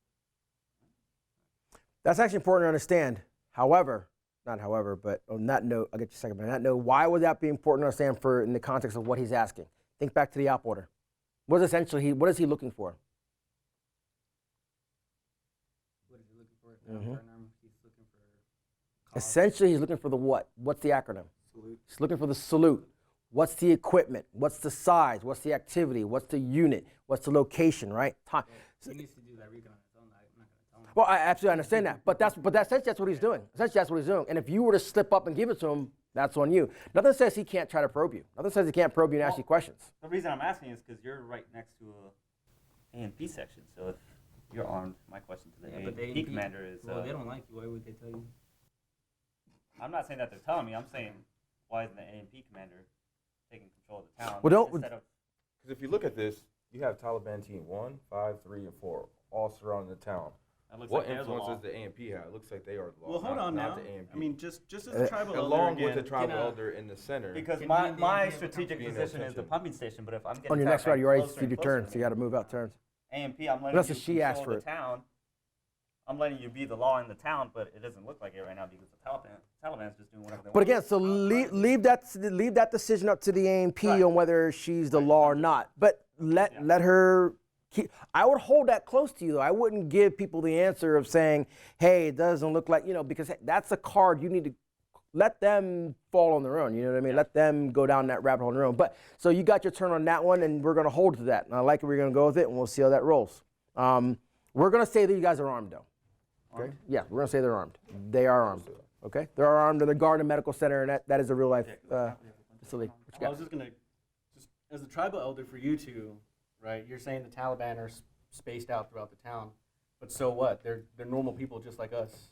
That's actually important to understand. But on that note, I'll get you a second. But on that note, why would that be important to understand in the context of what he's asking? Think back to the op order. What is he looking for? What is he looking for? He's looking for cause. Essentially, he's looking for the what? What's the acronym? Salute. He's looking for the salute. What's the equipment? What's the size? What's the activity? What's the unit? What's the location, right? Time. He needs to do that recon on his own. I'm not going to tell him. Well, I absolutely understand that. But essentially that's what he's doing. Essentially, that's what he's doing. And if you were to slip up and give it to him, That's on you. Nothing says he can't try to probe you. Nothing says he can't probe you and ask you questions. The reason I'm asking is because you're right next to a A&P section. So if you're armed, my question to the but A&P commander is, well, they don't like you. Why would they tell you? I'm not saying that they're telling me. I'm saying, why isn't the A&P commander taking control of the town? Well, don't- instead of, Because if you look at this, you have Taliban team 1, 5, 3, and 4 all surrounding the town. it looks What like they're the influence law. does the AMP have? It looks like they are the law. Well, hold not, on not now. the AMP. I mean, just as a tribal elder along again, with the tribal can, elder in the center. Because Can my, you my name strategic Being position is the attention. pumping station, but if I'm getting On your next Taliban round, you already closer did and your closer turn, to so you me, got to move out turns. AMP, I'm letting Unless you she asked control for the town. I'm letting you be the law in the town, but it doesn't look like it right now because the Taliban's just doing whatever they But want. again, so leave that decision up to the AMP Right. on whether she's the law or not. But let her keep. I would hold that close to you though. I wouldn't give people the answer of saying, "Hey, it doesn't look like," because that's a card you need to let them fall on their own. You know what I mean? Let them go down that rabbit hole on their own. But so you got your turn on that one, and we're gonna hold to that. And I like it. We're gonna go with it, and we'll see how that rolls. We're gonna say that you guys are armed though. Okay? Yeah, we're gonna say they're armed. They are armed. Okay? They're armed, and they're guarding a medical center, and that is a real life facility. What you Well, I got? was just gonna, just as a tribal elder for you two, right? You're saying the Taliban are spaced out throughout the town, but so what? They're normal people just like us.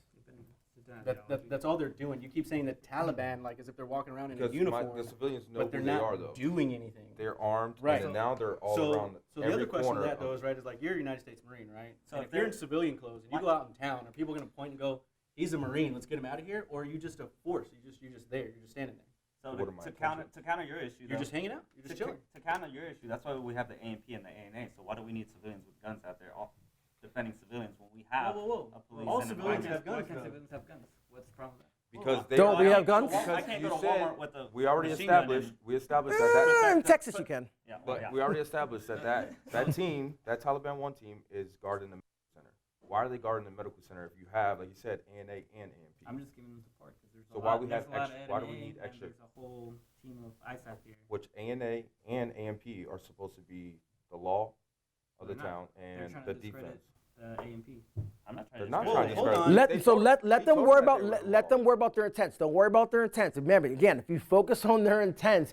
That's all they're doing. You keep saying that Taliban, like as if they're walking around in a Because uniform, the civilians know but they're who they not are, though. doing anything. They're armed, Right. and now they're all so, around so the every other question corner. to that though of- is right is like you're a United States Marine, right? So And if if you're in they're- civilian clothes and you go out in town, are people going to point and go, "He's a Marine, let's get him out of here," or are you just a force? You're just there. You're just standing there. So What am I to counter your issue, You're though, just hanging out. You're just chilling. to counter your issue, that's why we have the AMP and the ANA. So why do we need civilians with guns out there all defending civilians when we have Whoa. a police All and an civilians army? have guns, Why can't though. civilians have guns? What's the problem with that? Because they Don't are, we have guns? So I Because can't you go to said Walmart with a we already machine gun established. and- We established that. In Texas, you can. Yeah, But yeah. we already established that team, that Taliban 1 team, is guarding the medical center. Why are they guarding the medical center if you have, like you said, ANA and AMP? I'm just giving them support because there's a So lot. why we there's have a lot extra- of why do we NA need and extra? There's a whole team of ISAF here. Which ANA and AMP are supposed to be the law of the They're not. town They're and trying the to discredit defense. AMP. I'm not trying They're to not discredit trying to it. hold discredit. on. Let They so told- let he them told worry you that about they were let, the let law. them worry about their intents. Don't worry about their intents. Remember, again, if you focus on their intents,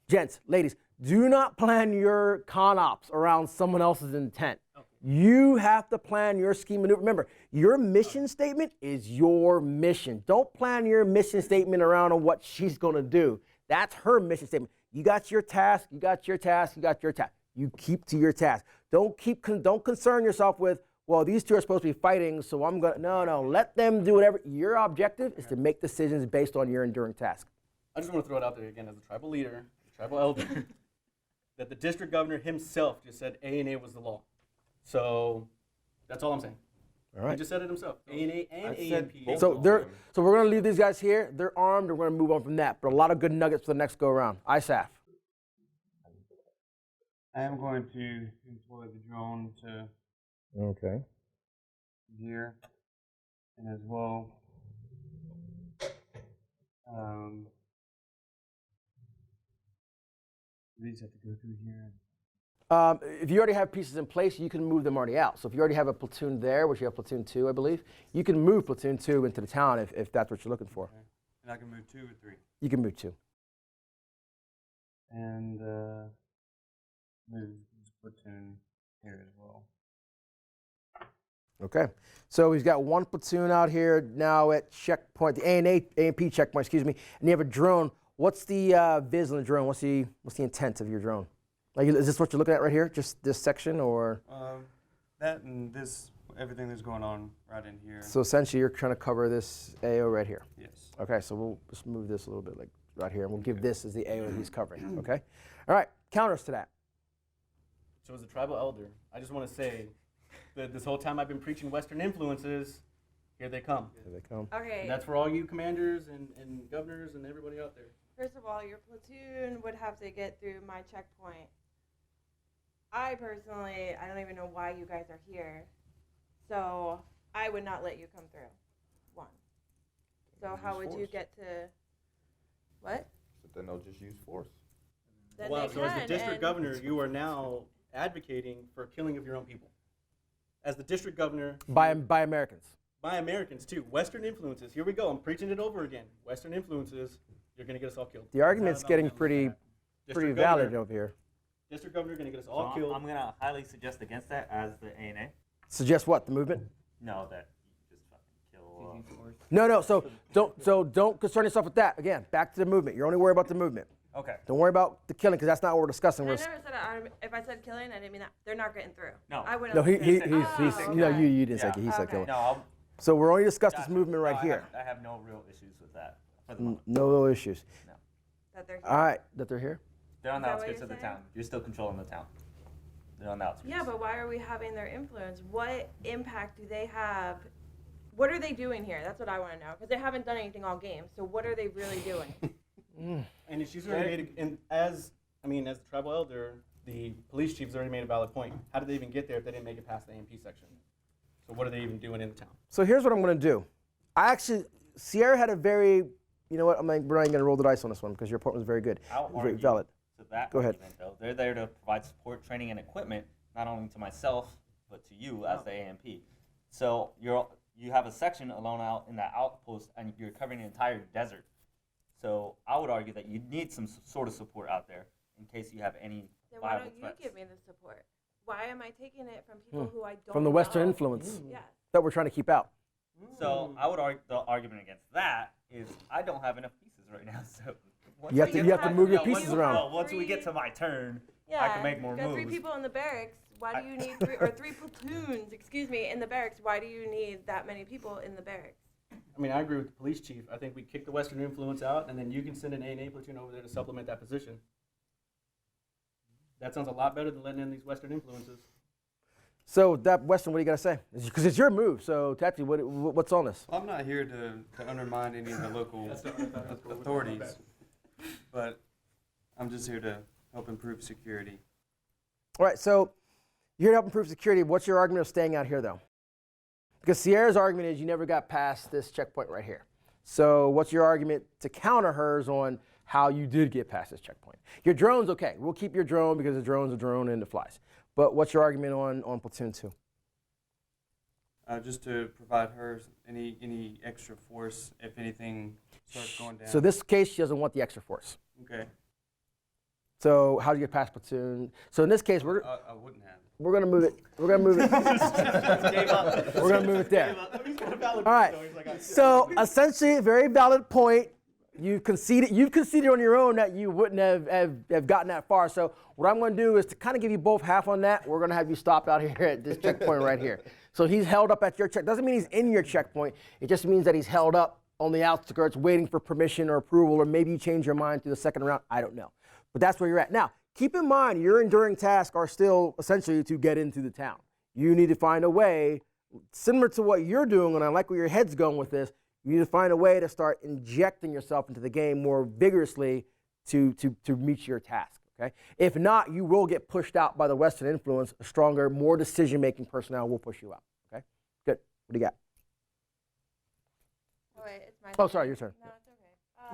gents, ladies, do not plan your con ops around someone else's intent. You have to plan your scheme maneuver. Remember, your mission statement is your mission. Don't plan your mission statement around on what she's going to do. That's her mission statement. You got your task. You got your task. You got your task. You keep to your task. Don't concern yourself with, well, these two are supposed to be fighting, so I'm gonna. No. Let them do whatever. Your objective is to make decisions based on your enduring task. I just want to throw it out there again as a tribal leader, a tribal elder, that the district governor himself just said ANA was the law. So that's all I'm saying. All right. He just said it himself. ANA and I said AMP. both. So we're gonna leave these guys here. They're armed. We're gonna move on from that. But a lot of good nuggets for the next go around. ISAF. I am going to employ the drone to Okay. here, and as well, these have to go through here. If you already have pieces in place, you can move them already out. So if you already have a platoon there, which you have platoon 2, I believe, you can move platoon 2 into the town if that's what you're looking for. And I can move 2 or 3. You can move 2. And move this platoon here as well. Okay. So he's got one platoon out here now at checkpoint, the AMP checkpoint, excuse me, and you have a drone. What's the viz on the drone? What's the intent of your drone? Like, is this what you're looking at right here? Just this section, or? That and this, everything that's going on right in here. So essentially, you're trying to cover this AO right here. Yes. Okay, so we'll just move this a little bit, like right here, and we'll give this as the AO he's covering. Okay. All right. Counters to that. So as a tribal elder, I just want to say that this whole time I've been preaching Western influences, here they come. Here they come. Okay. And that's for all you commanders and governors and everybody out there. First of all, your platoon would have to get through my checkpoint. I personally, I don't even know why you guys are here. So I would not let you come through. One. So how would you force. get to what? But then they'll just use force. Then Wow, they so as the can, district and- governor, you are now advocating for killing of your own people. As the district governor, By Americans. by Americans too. Western influences. Here we go. I'm preaching it over again. Western influences. You're going to get us all killed. The argument's No, getting no, no, pretty District valid governor, over here. District governor going to get us So all killed. I'm gonna highly suggest against that as the ANA. Suggest what? The movement? No, that you just fucking kill. No. So don't concern yourself with that. Again, back to the movement. You're only worried about the movement. Okay. Don't worry about the killing because that's not what we're discussing. I never said if I said killing, I didn't mean that. They're not getting through. No. I wouldn't. No, he's Oh, no, okay. you didn't say Yeah. he said Okay. killing. No, I'll. So we're only discussing this Gotcha. movement right No, here. I have no real issues with that. For the moment. No issues. That they're here. All right, that they're here. They're on the Is that what outskirts you're of the saying? town. You're still controlling the town. They're on the outskirts. Yeah, but why are we having their influence? What impact do they have? What are they doing here? That's what I want to know. Because they haven't done anything all game. So what are they really doing? And she's already made it, and as the tribal elder, the police chief's already made a valid point. How did they even get there if they didn't make it past the AMP section? So what are they even doing in the town? So here's what I'm going to do. Sierra had a very, you know what? We're not even going to roll the dice on this one because your point was very good. I'll Very argue valid. to that Go ahead. argument, though. They're there to provide support, training, and equipment, not only to myself, but to you as the AMP. So you have a section alone out in that outpost, and you're covering the entire desert. So I would argue that you need some sort of support out there in case you have any Then why viable don't you threats. give me the support? Why am I taking it from people who I don't From the Western know? influence Yes. that we're trying to keep out. So I would argue the argument against that is I don't have enough pieces right now. So once You have we to- get you have to move your once- pieces around. well, once we get to my turn, I can make more you got moves. 3 people in the barracks. Why do you need 3 platoons? Excuse me, in the barracks. Why do you need that many people in the barracks? I mean, I agree with the police chief. I think we kick the Western influence out, and then you can send an A&A platoon over there to supplement that position. That sounds a lot better than letting in these Western influences. So that Western, what do you got to say? Because it's your move. So Tachi, what's on this? I'm not here to undermine any of the local authorities, but I'm just here to help improve security. All right, so you're here to help improve security. What's your argument of staying out here, though? Because Sierra's argument is you never got past this checkpoint right here. So what's your argument to counter hers on how you did get past this checkpoint? Your drone's okay. We'll keep your drone because the drone's a drone and it flies. But what's your argument on platoon 2? Just to provide her any extra force if anything starts going down. So this case, she doesn't want the extra force. Okay. So how do you get past platoon? So in this case, I wouldn't have. we're gonna move it. We're gonna move it. Gave up. We're gonna move it there. He's got a valid All right. point, though. He's like, So essentially, a very valid point. You've conceded on your own that you wouldn't have gotten that far. So what I'm going to do is to kind of give you both half on that. We're going to have you stop out here at this checkpoint right here. So he's held up at your check. Doesn't mean he's in your checkpoint. It just means that he's held up on the outskirts waiting for permission or approval, or maybe you change your mind through the second round. I don't know. But that's where you're at. Now, keep in mind, your enduring tasks are still essentially to get into the town. You need to find a way, similar to what you're doing, and I like where your head's going with this, you need to find a way to start injecting yourself into the game more vigorously to meet your task. Okay? If not, you will get pushed out by the Western influence. A stronger, more decision-making personnel will push you out. Okay? Good. What do you got? Oh, wait, it's my Oh, turn. sorry, your turn.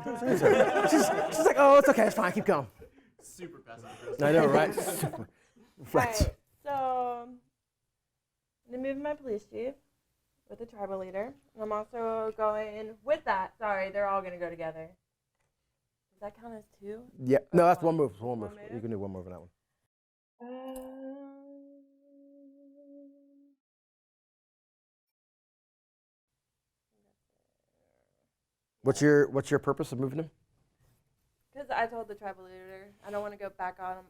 No, it's okay. She's like, oh, it's okay, it's fine, keep going. super passive aggressive. I know, right? Super. Right. Right. So I'm gonna move my police chief with the tribal leader. And I'm also going with that. Sorry, they're all gonna go together. Does that count as 2? Yeah. No, that's one move. One move. One move? You can do one move on that one. What's your purpose of moving him? Because I told the tribal leader I don't want to go back out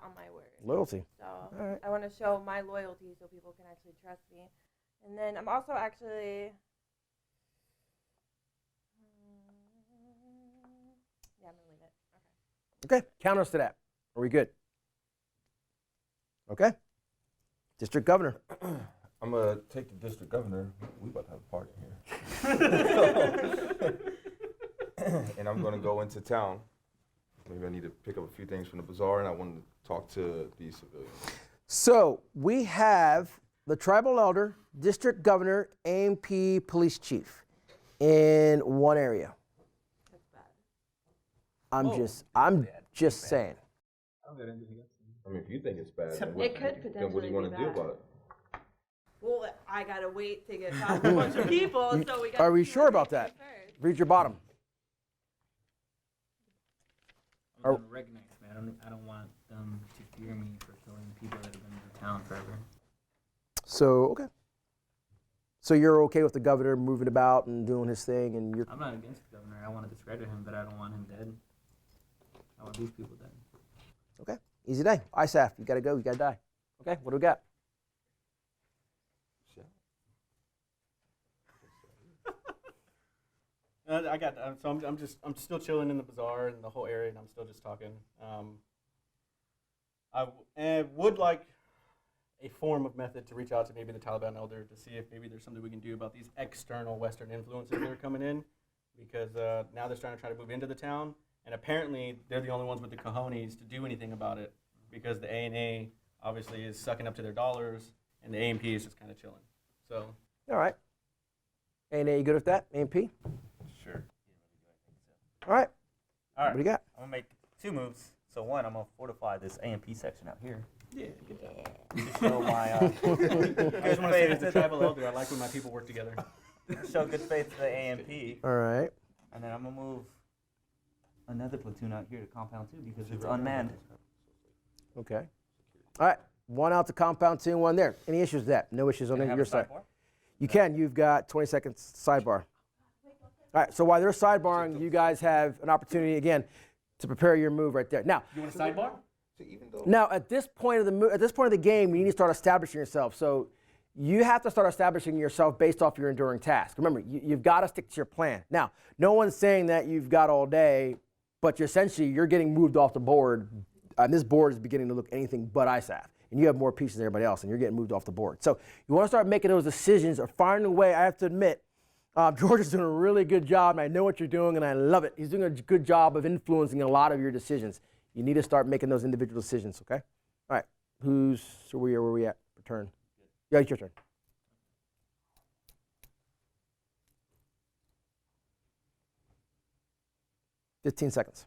on my word. Loyalty. So right. I want to show my loyalty so people can actually trust me. And then I'm also actually, yeah, I'm gonna leave it. Okay. Okay. Counter us to that. Are we good? Okay. District governor. I'm gonna take the district governor. We about to have a party here. And I'm gonna go into town. Maybe I need to pick up a few things from the bazaar, and I want to talk to these civilians. So we have the tribal elder, district governor, AMP police chief in one area. That's bad. I'm just saying. I'll get into it. I mean, if you think it's bad, then It could then what do you want to potentially do be about it? Well, I gotta wait to get past a bunch of people, so we got. Are we sure about that? Read your bottom. I want them to recognize me. I don't want them to fear me for killing people that have been in the town forever. So, okay. So you're okay with the governor moving about and doing his thing, and you're I'm not against the governor. I want to discredit him, but I don't want him dead. I want these people dead. okay. Easy day. ISAF, you gotta go. You gotta die. Okay. What do we got? I got. So I'm still chilling in the bazaar and the whole area, and I'm still just talking. I would like a form of method to reach out to maybe the Taliban elder to see if maybe there's something we can do about these external Western influences that are coming in, because now they're trying to move into the town, and apparently they're the only ones with the cojones to do anything about it, because the ANA obviously is sucking up to their dollars, and the AMP is just kind of chilling. So. All right. A&A, you good with that? AMP? Sure. All right. All right. What do you got? I'm gonna make 2 moves. So one, I'm gonna fortify this AMP section out here. Yeah, good job. To show my I just want to say, as a tribal elder, I like when my people work together. show good faith to the AMP, All right. and then I'm gonna move another platoon out here to compound 2 because it's unmanned. Okay. All right. 1 out to compound 2 and 1 there. Any issues with that? No issues on Can I have your a side. sidebar? You can. You've got 20 seconds sidebar. All right. So while they're sidebarring, you guys have an opportunity again to prepare your move right there. Now, You want a sidebar? So even though now at this point of the game, you need to start establishing yourself. So you have to start establishing yourself based off your enduring task. Remember, you've got to stick to your plan. Now, no one's saying that you've got all day, but you're getting moved off the board. And this board is beginning to look anything but ISAF. And you have more pieces than everybody else, and you're getting moved off the board. So you want to start making those decisions or finding a way. I have to admit, George is doing a really good job, and I know what you're doing, and I love it. He's doing a good job of influencing a lot of your decisions. You need to start making those individual decisions, okay? All right. Where we at? Turn. Yeah, it's your turn. $15 seconds.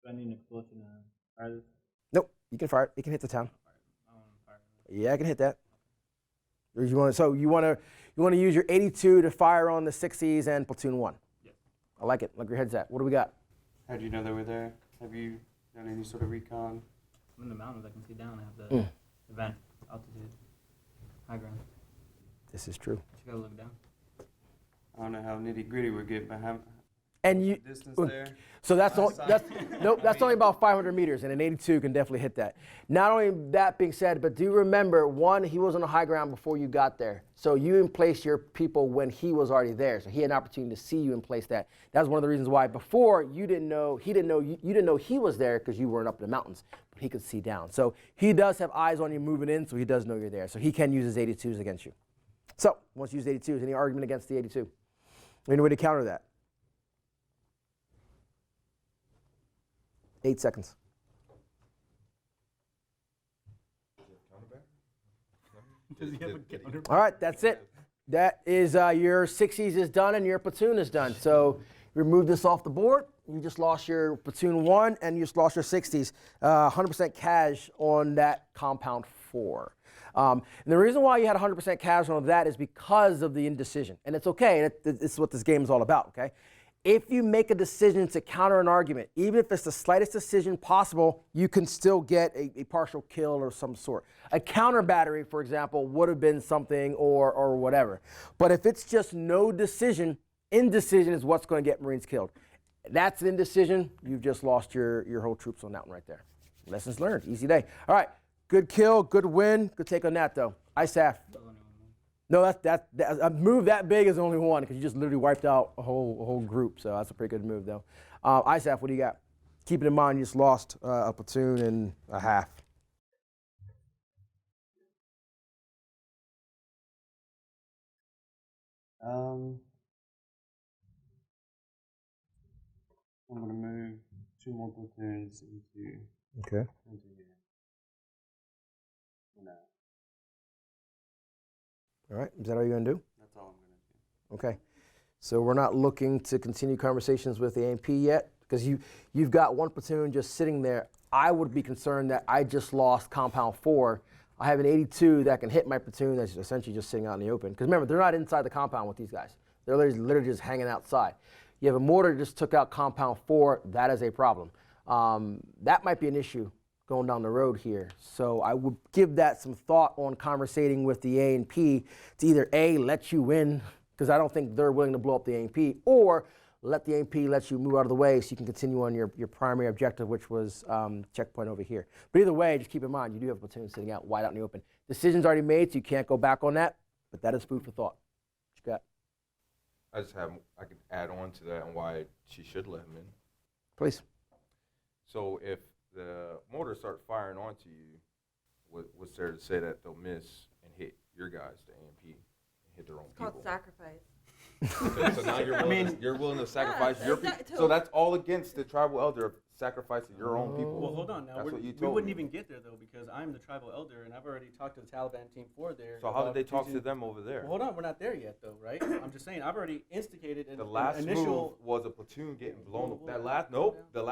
Do I need an explosion to fire this? Nope. You can fire it. You can hit the town. I want to fire it. Yeah, I can hit that. Or you want to use your 82 to fire on the 60s and platoon 1. Yes. I like it. Look where your head's at. What do we got? How do you know they were there? Have you done any sort of recon? I'm in the mountains. I can see down. I have the event altitude, high ground. This is true. But you gotta look down. I don't know how nitty gritty we're getting, but how And you. distance there? So that's Outside. only about 500 meters, and an 82 can definitely hit that. Not only that being said, but do remember, one, he was on the high ground before you got there. So you in place your people when he was already there. So he had an opportunity to see you in place that. That's one of the reasons why before you didn't know he was there because you weren't up in the mountains, but he could see down. So he does have eyes on you moving in, so he does know you're there. So he can use his 82s against you. So once you use 82s, any argument against the 82? Any way to counter that? 8 seconds. Does he have a counter? All right, that's it. That is your 60s is done and your platoon is done. So you remove this off the board. You just lost your platoon 1 and you just lost your 60s. 100% cash on that compound 4. And the reason why you had 100% cash on that is because of the indecision. And it's okay. It's what this game is all about, okay? If you make a decision to counter an argument, even if it's the slightest decision possible, you can still get a partial kill of some sort. A counter battery, for example, would have been something or whatever. But if it's just no decision, indecision is what's going to get Marines killed. That's an indecision. You've just lost your whole troops on that one right there. Lessons learned. Easy day. All right. Good kill. Good win. Good take on that, though. ISAF. No, a move that big is only one because you just literally wiped out a whole group. So that's a pretty good move, though. ISAF, what do you got? Keeping in mind you just lost a platoon and a half. I'm going to move 2 more platoons into here. No, All right. Is that all you're going to do? that's all I'm going to do. Okay. So we're not looking to continue conversations with the AMP yet because you've got 1 platoon just sitting there. I would be concerned that I just lost compound 4. I have an 82 that can hit my platoon that's essentially just sitting out in the open. Because remember, they're not inside the compound with these guys. They're literally just hanging outside. You have a mortar that just took out compound 4, that is a problem. That might be an issue going down the road here. So I would give that some thought on conversating with the A&P to either A, let you win, because I don't think they're willing to blow up the A&P, or let the A&P let you move out of the way so you can continue on your primary objective, which was checkpoint over here. But either way, just keep in mind, you do have a platoon sitting out wide out in the open. Decision's already made, so you can't go back on that, but that is food for thought. What you got? I could add on to that and why she should let him in. Please. So if the mortar start firing onto you, what's there to say that they'll miss and hit your guys, the AMP, and hit their own It's called people? sacrifice. So now you're willing to sacrifice your people. So that's all against the tribal elder of sacrificing your own people. Well, hold on now. That's what you We told wouldn't me. even get there though because I'm the tribal elder and I've already talked to the Taliban team for there. So how did about they talk to choosing- them over there? Well, hold on, we're not there yet though, right? I'm just saying I've already instigated The last initial. move was a platoon getting blown up. Whoa, That whoa, last slow nope, the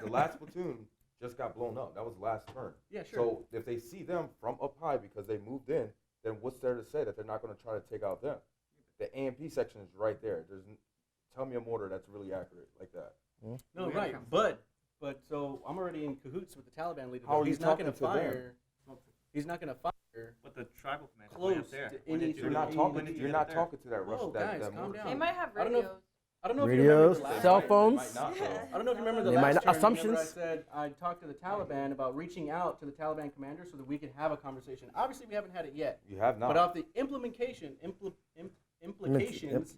last platoon just got blown up. That was the last turn. Yeah, sure. So if they see them from up high because they moved in, then what's there to say that they're not going to try to take out them? The AMP section is right there. Tell me a mortar that's really accurate like that. No, right, but so I'm already in cahoots with the Taliban leader. How though. are you He's not going to talking to them? fire. He's not going to fire. But the tribal commander went Close up there. to When any did You're you- not Hey, talking. when did you You're get not up there? talking to that Russian. Whoa, guys, that calm mortar. down. They might have I don't know. radios. I don't know if Radios, you remember the last cell turn. phones. Might not, though. I don't know if you remember the They last might not- turn, assumptions. whenever I said I talked to the Taliban about reaching out to the Taliban commander so that we could have a conversation. Obviously, we haven't had it yet. You have not. But of the implications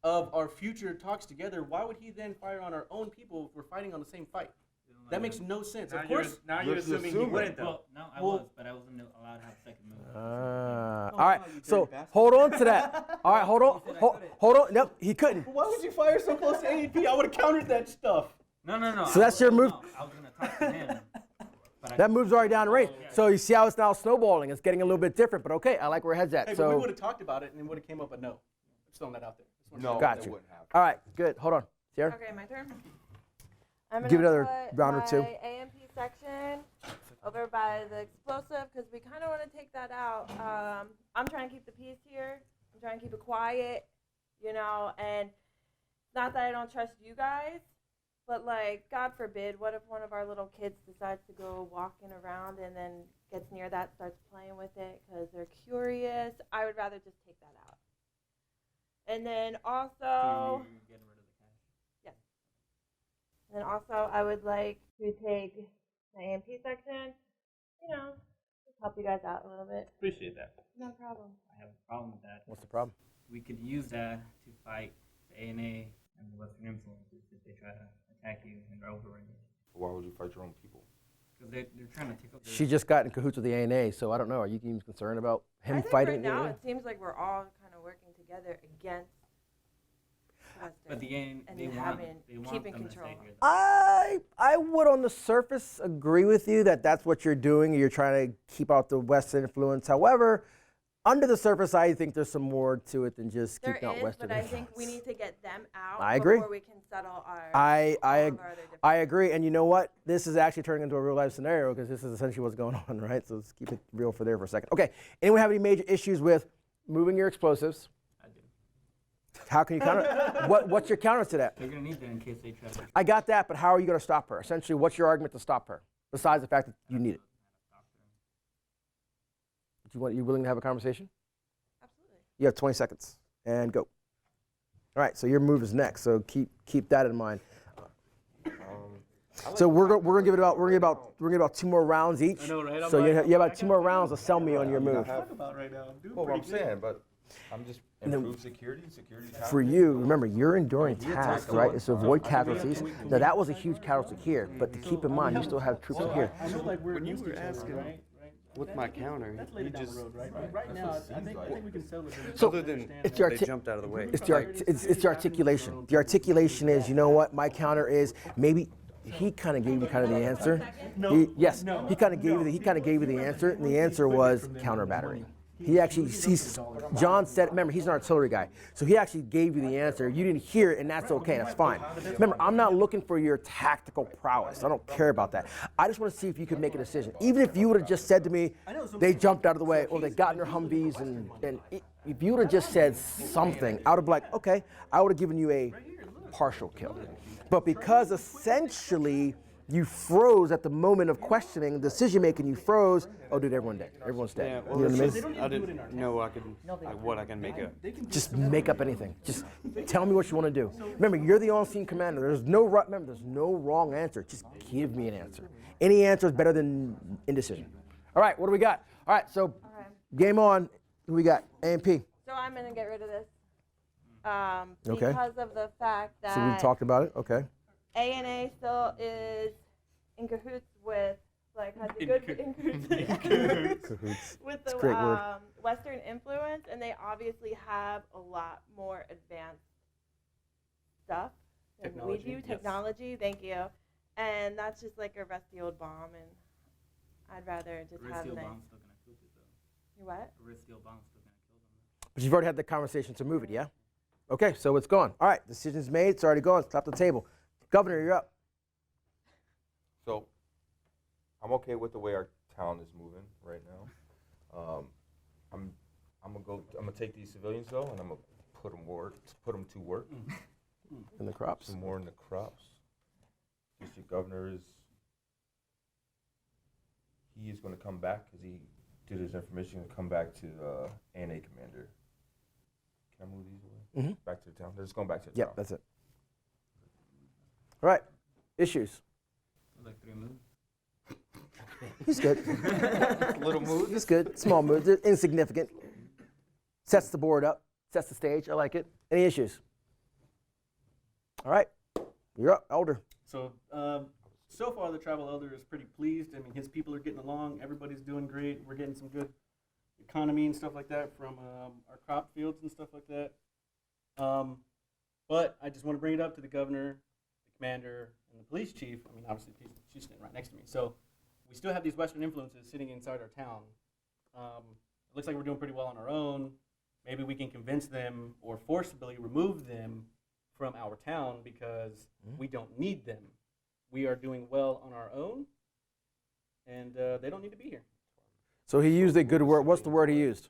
of our future talks together, why would he then fire on our own people if we're fighting on the same fight? That makes no sense. Now Of course. now You're you're assuming he assuming. wouldn't though. Well, no, I Well- was, but I wasn't allowed to have a second move. All wow, right, you so dirty bastard. hold on to that. All right, hold on, hold on. Nope, he couldn't. Why would you fire so close to AEP? I would have countered that stuff. No. So that's your move? No, I was gonna talk to him. But I That move's already down the range. So you see how it's now snowballing. It's getting a little bit different, but okay, I like where your head's at. Hey, but we So, would have talked about it and it would have came up a no. Just throwing that out there. Just wanna No, say got that you. wouldn't happen. all right, good. Hold on, Sierra. Okay, my turn. I'm gonna Give it another put round or two. my AMP section over by the explosive because we kind of want to take that out. I'm trying to keep the peace here. I'm trying to keep it quiet, and it's not that I don't trust you guys, but like, God forbid, what if one of our little kids decides to go walking around and then gets near that, starts playing with it because they're curious? I would rather just take that out. And then also, you're getting rid of the cash. and then also I would like to take my AMP section, just help you guys out a little bit. Appreciate that. No problem. I have a problem with that. What's the problem? We could use that to fight the ANA and the Western influences if they try to attack you and they're overrunning you. Why would you fight your own people? Because they're trying to take over. She just got in cahoots with the ANA, so I don't know. Are you even concerned about him I think fighting right the now ANA? it seems like we're all kind of working together against Western But the ANA, and they want having keeping them control. to stay here. Though. I would on the surface agree with you that that's what you're doing. You're trying to keep out the Western influence. However, under the surface, I think there's some more to it than just There keeping out is, Western but I influence. think we need to get them out I agree. before we can settle our I all of our other I differences. agree, and you know what? This is actually turning into a real life scenario because this is essentially what's going on, right? So let's keep it real for there for a second. Okay, anyone have any major issues with moving your explosives? I do. How can you counter? What's your counter to that? They're gonna need that in case they try to. I got that, but how are you going to stop her? Essentially, what's your argument to stop her? Besides the fact that you need it, you willing to have a conversation? Absolutely. You have 20 seconds and go. All right, so your move is next. So keep that in mind. So we're gonna give it about 2 more rounds each. I know, right? I'm So you like, have about 2 more rounds to sell me on your move. Talk about right now. I'm doing Well, pretty I'm good. saying, but I'm just improve security. For you, remember, you're enduring tasks, right? It's to avoid casualties. Now that was a huge casualty here, but to keep in mind, you still have troops in here. I know, like we're When you against were each other, asking right? with my counter, That's you later down just the road, right? But right now, I think we can settle it. So other than it's they your arti- jumped out of the way. It's the articulation. The articulation is, you know what? My counter is maybe. He kind of gave you kind of the answer. He kind of gave you the answer, and the answer was counter battery. John said, remember, he's an artillery guy, so he actually gave you the answer. You didn't hear it, and that's okay, that's fine. Remember, I'm not looking for your tactical prowess. I don't care about that. I just want to see if you could make a decision. Even if you would have just said to me, they jumped out of the way, or they got in their Humvees, and if you would have just said something, I would have been like, okay, I would have given you a partial kill. But because essentially you froze at the moment of questioning, decision making, you froze. Oh, dude, everyone dead. Everyone's dead. Yeah, You well, know what I it's mean? just, I didn't know what I can make up. Just make up anything. Just tell me what you want to do. Remember, you're the on-scene commander. There's no wrong answer. Just give me an answer. Any answer is better than indecision. All right, what do we got? All right, so game on. Who we got? AMP. So I'm going to get rid of this Okay. because of the fact that So we talked about it. Okay. A&A still is in cahoots with, like, has a In good Cahoots. with It's the a great word. Western influence, and they obviously have a lot more advanced stuff than we Technology, do. yes. Technology, thank you. And that's just like a rusty old bomb, and I'd rather just have Steel nice. bomb's still gonna cook it though. You what? A steel bomb's still gonna kill them. But you've already had the conversation to move it, yeah? Okay, so it's gone. All right, decision's made. It's already gone. It's off the table. Governor, you're up. So, I'm okay with the way our town is moving right now. I'm gonna take these civilians though, and I'm gonna put them to work. In the crops. Some more in the crops. District governor he is going to come back because he did his information and come back to A&A commander. Can I move these away? Mhm. Back to the town. They're just going back to the Yep, town. that's it. All right, issues. Like 3 moves. He's good. Little move. He's good. Small moves. They're insignificant. Sets the board up. Sets the stage. I like it. Any issues? All right, you're up, Elder. So, so far the tribal elder is pretty pleased. I mean, his people are getting along. Everybody's doing great. We're getting some good economy and stuff like that from our crop fields and stuff like that. But I just want to bring it up to the governor, the commander, and the police chief. I mean, obviously, she's sitting right next to me. So we still have these Western influences sitting inside our town. It looks like we're doing pretty well on our own. Maybe we can convince them or forcibly remove them from our town because we don't need them. We are doing well on our own, and they don't need to be here. So he used a good word. What's the word he used?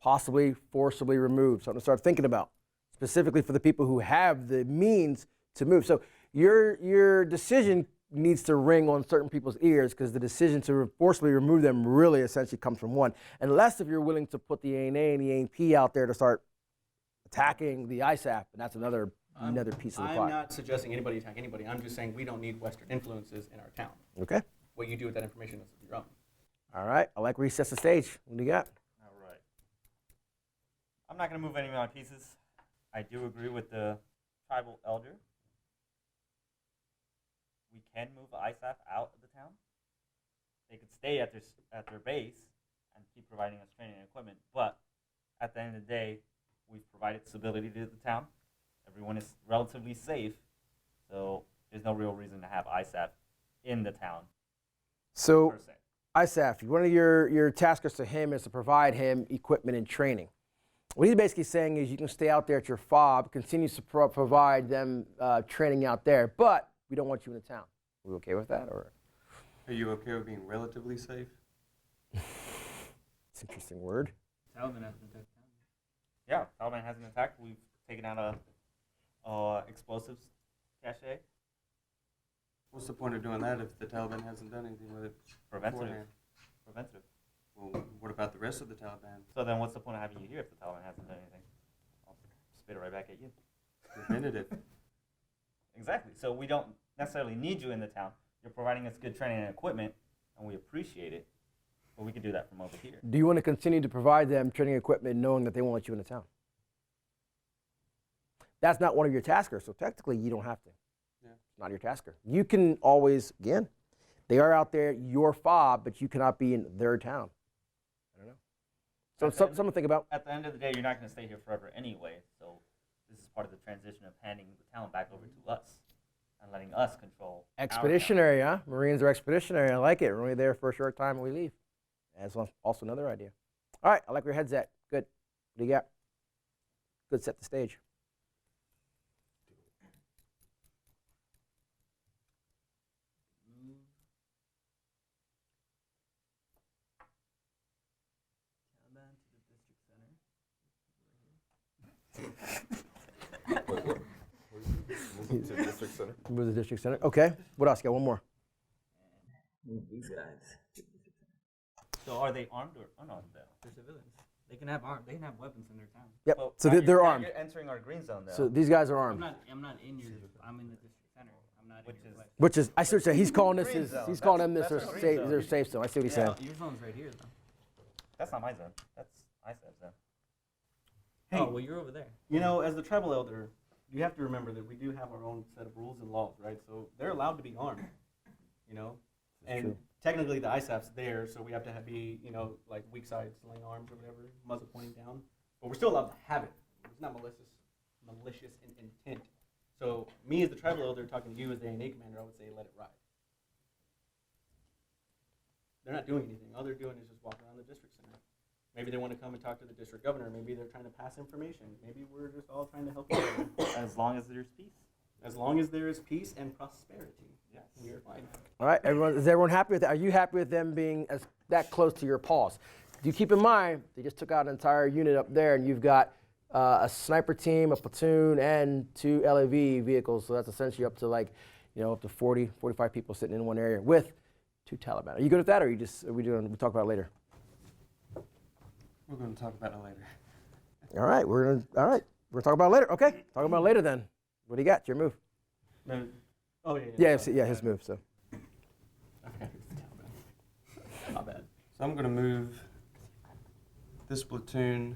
Possibly, forcibly removed. Something to start thinking about, specifically for the people who have the means to move. So your decision needs to ring on certain people's ears because the decision to forcibly remove them really essentially comes from one. Unless if you're willing to put the A&A and the A&P out there to start attacking the ISAP, and that's another piece of the pie. I'm not suggesting anybody attack anybody. I'm just saying we don't need Western influences in our town. Okay. What you do with that information is your own. All right. I like where he sets the stage. What do you got? All right. I'm not going to move any of my pieces. I do agree with the tribal elder. We can move ISAF out of the town. They could stay at their base and keep providing us training and equipment. But at the end of the day, we've provided stability to the town. Everyone is relatively safe, so there's no real reason to have ISAF in the town So per se. ISAF, one of your taskers to him is to provide him equipment and training. What he's basically saying is you can stay out there at your fob, continues to provide them training out there, but we don't want you in the town. Are we okay with that? Or Are you okay with being relatively safe? it's an interesting word. Taliban has been attacked. Yeah, Taliban hasn't attacked. We've taken out a explosives cache. What's the point of doing that if the Taliban hasn't done anything with it Preventative. beforehand? Preventative. Well, what about the rest of the Taliban? So then what's the point of having you here if the Taliban hasn't done anything? I'll spit it right back at you. Preventative. Exactly. So we don't necessarily need you in the town. You're providing us good training and equipment, and we appreciate it. But we can do that from over here. Do you want to continue to provide them training equipment knowing that they won't let you in the town? That's not one of your taskers, so technically you don't have to. Yeah. Not your tasker. You can always, again, they are out there, your fob, but you cannot be in their town. I don't know. So something to think about. At the end of the day, you're not going to stay here forever anyway. So this is part of the transition of handing the town back over to us and letting us control our town. Expeditionary, huh? Marines are expeditionary. I like it. We're only there for a short time and we leave. That's also another idea. All right, I like where your head's at. Good. What do you got? Good, set the stage. Taliban to the district center. to the district center. Move to the district center. Okay. What else? Got one more. These guys. So are they armed or unarmed though? They're civilians. They can have arms. They can have weapons in their town. Yep. Well, So now they're now armed. You're entering our green zone now. So these guys are I'm armed. not. I'm not in your. I'm in the district center. I'm not Which in your is- place. Which is, I see what you're saying. He's calling this Green his, zone. he's calling them That's this our green their, zone. their safe zone. I see what he's saying. Your zone's right here, though. That's not my zone. That's ISAF's zone. Hey. Oh well, you're over there. You know, as the tribal elder, you have to remember that we do have our own set of rules and laws, right? So they're allowed to be armed, you know? And true. technically the ISAF's there, so we have to be, you know, like weak side sling arms or whatever, muzzle pointing down. But we're still allowed to have it. It's not malicious in intent. So me as the tribal elder talking to you as the A&A commander, I would say let it ride. They're not doing anything. All they're doing is just walking around the district center. Maybe they want to come and talk to the district governor. Maybe they're trying to pass information. Maybe we're just all trying to help each other. As long as there's peace. As long as there is peace and prosperity, Yes. you're fine. All right, everyone. Is everyone happy with that? Are you happy with them being that close to your paws? Do you keep in mind they just took out an entire unit up there, and you've got a sniper team, a platoon, and 2 LAV vehicles. So that's essentially up to up to 40, 45 people sitting in one area with 2 Taliban. Are you good with that, or we talk about it later? We're going to talk about it later. All right, we're gonna talk about it later. Okay, talk about it later then. What do you got? Your move. No. Oh, yeah. Yeah, his move. So. I forgot it was the Taliban. Not bad. So I'm going to move this platoon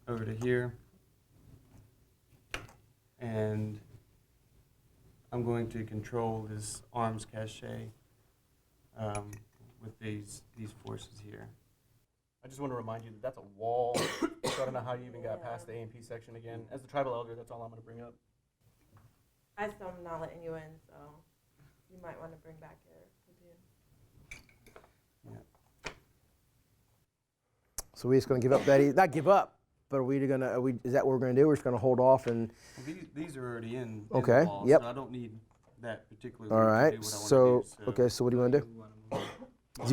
over to here. And I'm going to control this arms cache with these forces here. I just want to remind you that that's a wall. So I don't know how you even got past the A&P section again. As the tribal elder, that's all I'm going to bring up. I still am not letting you in, so you might want to bring back your platoon. So we're just gonna give up that? Not give up, but is that what we're gonna do? We're just gonna hold off and. Well, these are already in Okay, the wall, yep. so I don't need that particular All one right. to do what I want So to do. okay. So what do you want to do? You wanna move.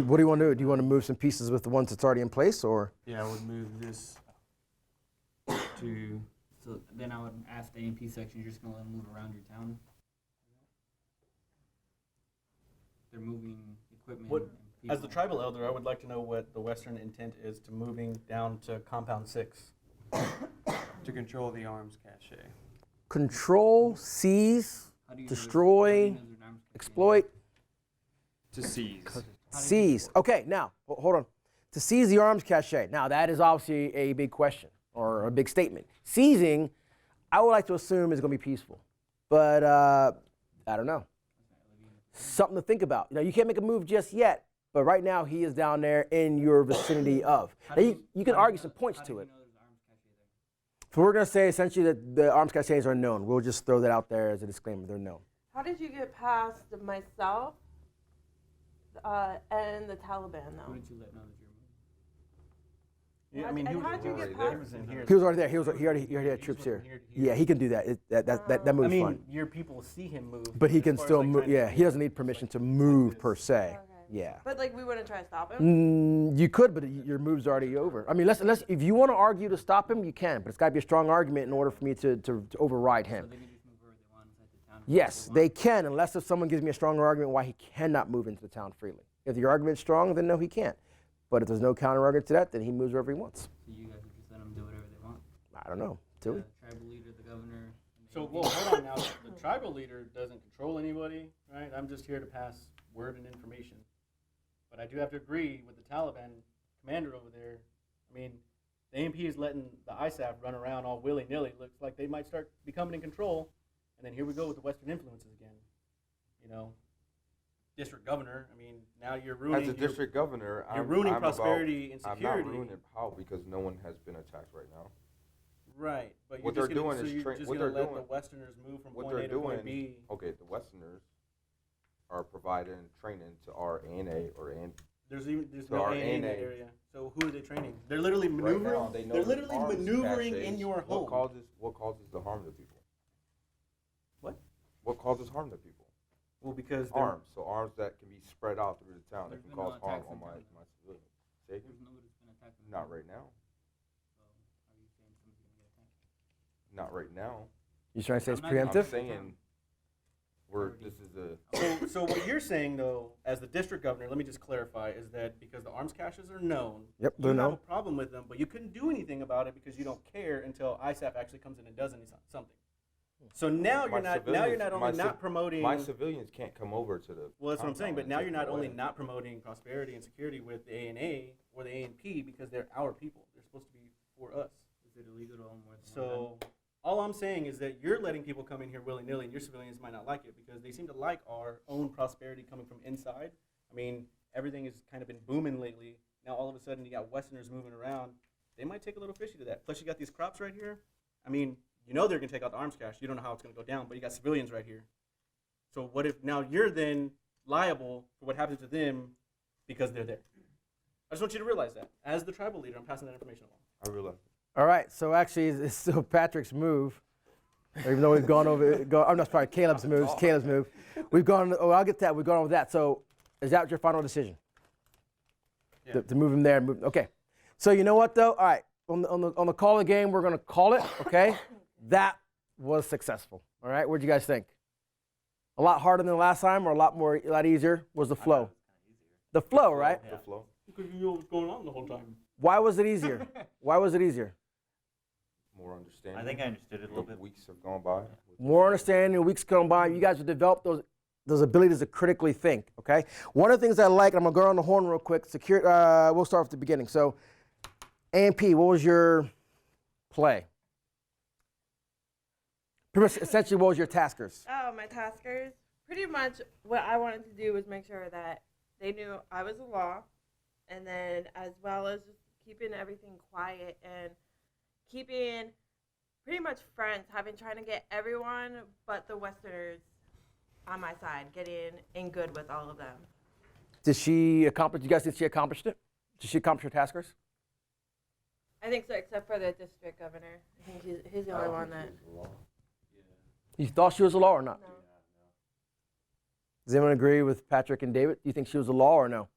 What do you want to do? Do you want to move some pieces with the ones that's already in place, or? Yeah, I would move this to. So then I would ask the AMP section. You're just gonna let them move around your town. They're moving equipment. What- and people. As the tribal elder, I would like to know what the Western intent is to moving down to Compound 6. To control the arms cache. Control, seize, How do you know there's- destroy, how do you know there's an arms cache? exploit, To seize. How do you seize. Okay, now hold on. To seize the arms cache. Now that is obviously a big question or a big statement. Seizing, I would like to assume is going to be peaceful, but I don't know. Something to think about. You can't make a move just yet, but right now he is down there in your vicinity of. How Now, do you can how do argue know- some points how to do it. you know there's an arms cache there? So we're going to say essentially that the arms caches are known. We'll just throw that out there as a disclaimer. They're known. How did you get past myself and the Taliban, Who though? did you let know that you're moving? Yeah, I mean, And he how'd you was get he past was in here. He was already there. He already had He troops just here. went from here to here. Yeah, he can do that. That I move's mean, fine. your people see him move. But he as can far as, still like, move. trying to Yeah, he doesn't need permission to move per se. Okay. Yeah. But we wouldn't try to stop him. You could, but your move's already over. I mean, unless if you want to argue to stop him, you can. But it's got to be a strong argument in order for me to override him. So they can just move wherever they want inside the town. Yes, they can, unless if someone gives me a strong argument why he cannot move into the town freely. If the argument's strong, then no, he can't. But if there's no counter argument to that, then he moves wherever he wants. So you guys would just let them do whatever they want. I don't know. Do we? The tribal leader, the governor. and the So, AMP. well, hold on now. The tribal leader doesn't control anybody, right? I'm just here to pass word and information. But I do have to agree with the Taliban commander over there. I mean, the AMP is letting the ISAF run around all willy-nilly. Looks like they might start becoming in control. And then here we go with the Western influences again. District governor, I mean, now you're ruining As a district governor, you're I'm, ruining I'm prosperity and about, security. I'm not ruining how because no one has been attacked right now. Right, but What you're just they're gonna, doing so is you're just what gonna they're let doing- the Westerners move from What point they're A to point doing, B. okay, the Westerners are providing training to our ANA or AN. There's to no our AA in that ANA. area. So who are they training? They're literally Right maneuvering. now, they know they're the literally arms maneuvering caches. in your home. What causes the harm to people? What? What causes harm to people? Well, because they're- Arms. So arms that can be spread out through the town that There's can been no cause harm attacks on in my town. civilians. Say, There's nobody's been attacked. in the not town. right now. So are you saying somebody's gonna get attacked? Not right now. You trying to say it's I'm not gonna- I'm preemptive? saying or this is a, So what you're saying, though, as the district governor, let me just clarify, is that because the arms caches are known, Yep, you they're have known. a problem with them, but you couldn't do anything about it because you don't care until ISAF actually comes in and does something. So now you're not only not promoting. my civilians can't come over to the. Well, that's what I'm saying. compound But and now take you're them not only away. not promoting prosperity and security with the A&A or the A&P because they're our people. They're supposed to be for us. Is it illegal to own more than one gun? So all I'm saying is that you're letting people come in here willy-nilly, and your civilians might not like it because they seem to like our own prosperity coming from inside. I mean, everything has kind of been booming lately. Now all of a sudden you got Westerners moving around. They might take a little fishy to that. Plus you got these crops right here. I mean, you know they're going to take out the arms cache. You don't know how it's going to go down, but you got civilians right here. So what if now you're then liable for what happens to them because they're there? I just want you to realize that. As the tribal leader, I'm passing that information along. I realize. All right, so actually, it's still Patrick's move. Even though we've gone over, I'm not sorry, Caleb's move. It's Caleb's move. We've gone. Oh, I'll get that. We've gone over that. So, is that your final decision? Yeah. To move him there. Okay. So you know what though? All right. On the call of the game, we're gonna call it. Okay. That was successful. All right. What'd you guys think? A lot harder than the last time, or a lot easier? Was the flow? The flow, right? The flow. Because you know what's going on the whole time. Why was it easier? Why was it easier? More understanding. I think I understood it a little bit. Weeks have gone by. More understanding, weeks gone by, you guys have developed those abilities to critically think, okay? One of the things I like, and I'm gonna go on the horn real quick, we'll start with the beginning. So, A&P, what was your play? Pretty much, essentially, what was your taskers? Oh, my taskers. Pretty much what I wanted to do was make sure that they knew I was the law, and then as well as just keeping everything quiet and keeping pretty much friends, trying to get everyone but the Westerners on my side, getting in good with all of them. Did she accomplish, you guys think she accomplished it? Did she accomplish her taskers? I think so, except for the district governor. I think he's the only one that. You thought she was the law or not? No. Does anyone agree with Patrick and David? Do you think she was the law or no?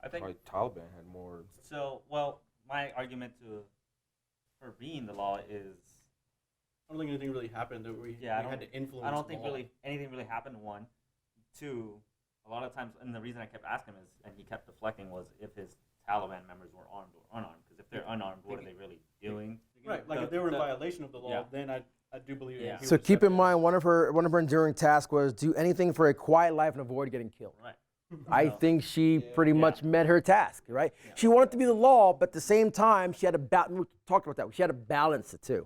I think Probably Taliban had more. so. Well, my argument to her being the law is I don't think anything really happened that we I had to influence. I don't think the law. really anything really happened. One, two. A lot of times, and the reason I kept asking is, and he kept deflecting, was if his Taliban members were armed or unarmed. Because if they're unarmed, what are they really doing? Right, like The- if they were in the- violation of the law, yeah. then I do believe. Yeah. he So would keep step in mind, one of her enduring tasks was do anything for a quiet life and avoid getting killed. Right. I think she pretty much met her task, right? She wanted to be the law, but at the same time, she had we talked about that. She had to balance it too.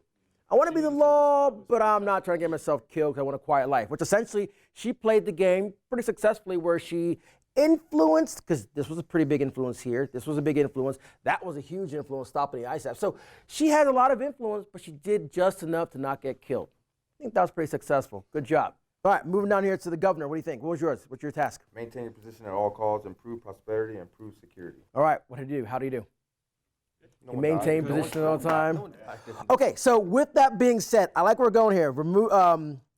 I want to be the law, but I'm not trying to get myself killed because I want a quiet life, which essentially she played the game pretty successfully where she influenced, because this was a pretty big influence here. This was a big influence. That was a huge influence stopping the ISAF. So she had a lot of influence, but she did just enough to not get killed. I think that was pretty successful. Good job. All right, moving down here to the governor. What do you think? What was yours? What's your task? Maintain your position at all costs, improve prosperity, improve security. All right, what did you do? How do you do? No You one maintain died. No one- position no all one the died. time. No one died. Okay, so with that being said, I like where we're going here.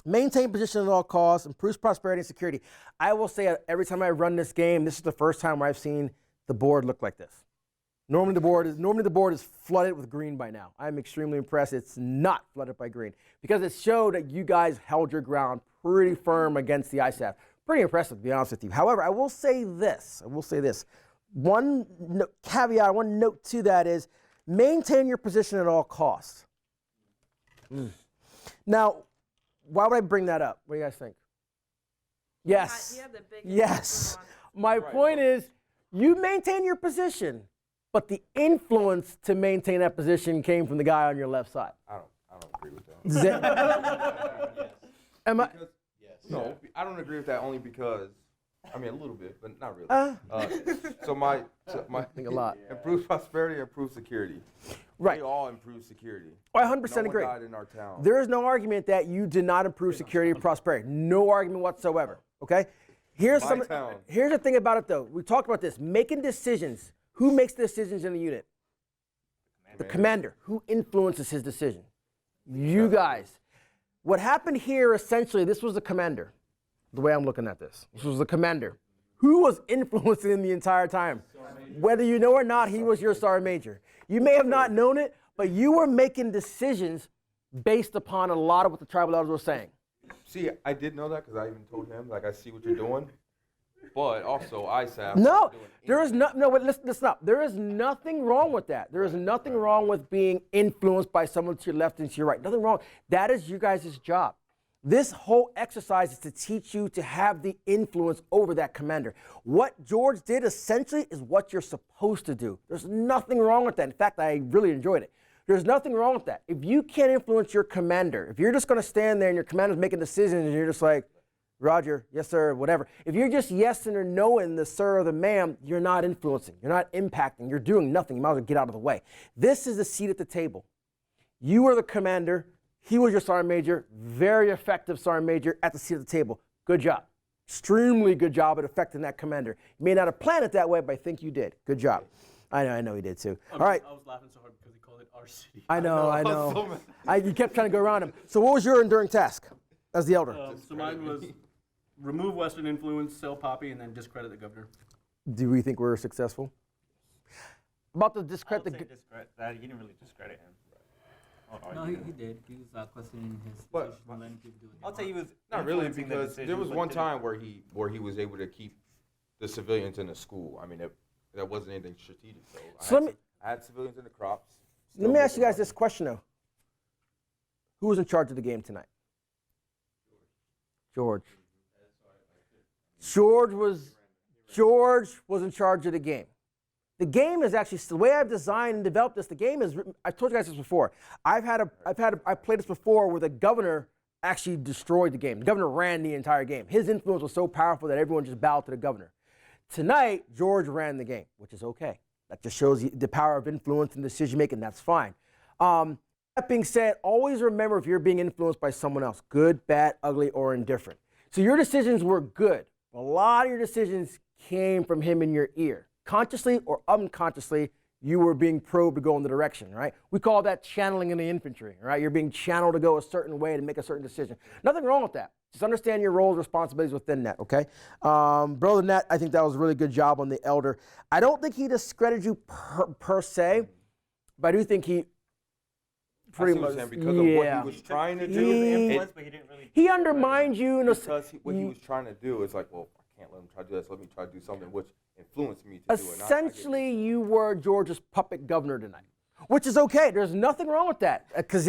Maintain position at all costs, improves prosperity and security. I will say every time I run this game, this is the first time where I've seen the board look like this. Normally the board is flooded with green by now. I'm extremely impressed it's not flooded by green because it showed that you guys held your ground pretty firm against the ISAF. Pretty impressive, to be honest with you. However, I will say this. One caveat, one note to that is maintain your position at all costs. Now, why would I bring that up? What do you guys think? Yes. You have the biggest Yes. influence. My point is, you maintain your position, but the influence to maintain that position came from the guy on your left side. I don't agree with that. Does that- Am I? No, I don't agree with that only because, I mean, a little bit, but not really. So my I think a lot. improve prosperity, improve security. Right. They all improve security. I 100% No agree. one died in our town. There is no argument that you did not improve security and prosperity. No argument whatsoever. Okay? Here's My some. town. Here's the thing about it, though. We talked about this. Making decisions. Who makes the decisions in the unit? The commander. Who influences his decision? You guys. What happened here, essentially, this was the commander. The way I'm looking at this. This was the commander. Who was influencing him the entire time? Whether you know or not, he was your sergeant major. You may have not known it, but you were making decisions based upon a lot of what the tribal elders were saying. See, I did know that because I even told him, like, I see what you're doing. But also, ISAF. No, there is no. But listen up. There is nothing wrong with that. There is nothing wrong with being influenced by someone to your left and to your right. Nothing wrong. That is you guys' job. This whole exercise is to teach you to have the influence over that commander. What George did essentially is what you're supposed to do. There's nothing wrong with that. In fact, I really enjoyed it. There's nothing wrong with that. If you can't influence your commander, if you're just going to stand there and your commander's making decisions and you're just like, Roger, yes sir, whatever. If you're just yesing or knowing the sir or the ma'am, you're not influencing, you're not impacting, you're doing nothing. You might as well get out of the way. This is the seat at the table. You are the commander, he was your sergeant major, very effective sergeant major at the seat of the table. Good job. Extremely good job at affecting that commander. You may not have planned it that way, but I think you did. Good job. I know he did too. All right. I was laughing so hard because he called it our city. I know. You kept trying to go around him. So what was your enduring task as the elder? So mine was remove Western influence, sell poppy, and then discredit the governor. Do we think we're successful? About the I would discredit say the discredit that. You didn't really discredit him. Oh, No, you he did. He was questioning his But- position and letting people do it. I'll tell you, he was Not really, influencing the because there decisions, was but one didn't- time where he was able to keep the civilians in the school. I mean, that wasn't anything strategic, though. So I had civilians in the crops. Let me ask you guys this question though. Who was in charge of the game tonight? George. George was in charge of the game. The game is actually the way I've designed and developed this. The game is. I've told you guys this before. I've played this before where the governor actually destroyed the game. The governor ran the entire game. His influence was so powerful that everyone just bowed to the governor. Tonight, George ran the game, which is okay. That just shows you the power of influence and decision making. That's fine. That being said, always remember if you're being influenced by someone else, good, bad, ugly, or indifferent. So your decisions were good. A lot of your decisions came from him in your ear. Consciously or unconsciously, you were being probed to go in the direction, right? We call that channeling in the infantry, right? You're being channeled to go a certain way to make a certain decision. Nothing wrong with that. Just understand your roles, responsibilities within that, okay? Brother Nat, I think that was a really good job on the elder. I don't think he discredited you per se, but I do think he pretty much, because of what he was trying to do. influence, but he didn't really. He undermined you in a Because what he was trying to do is like, well, I can't let him try to do this. Let me try to do something which influenced me to do it. Essentially, you were Georgia's puppet governor tonight, which is okay. There's nothing wrong with that because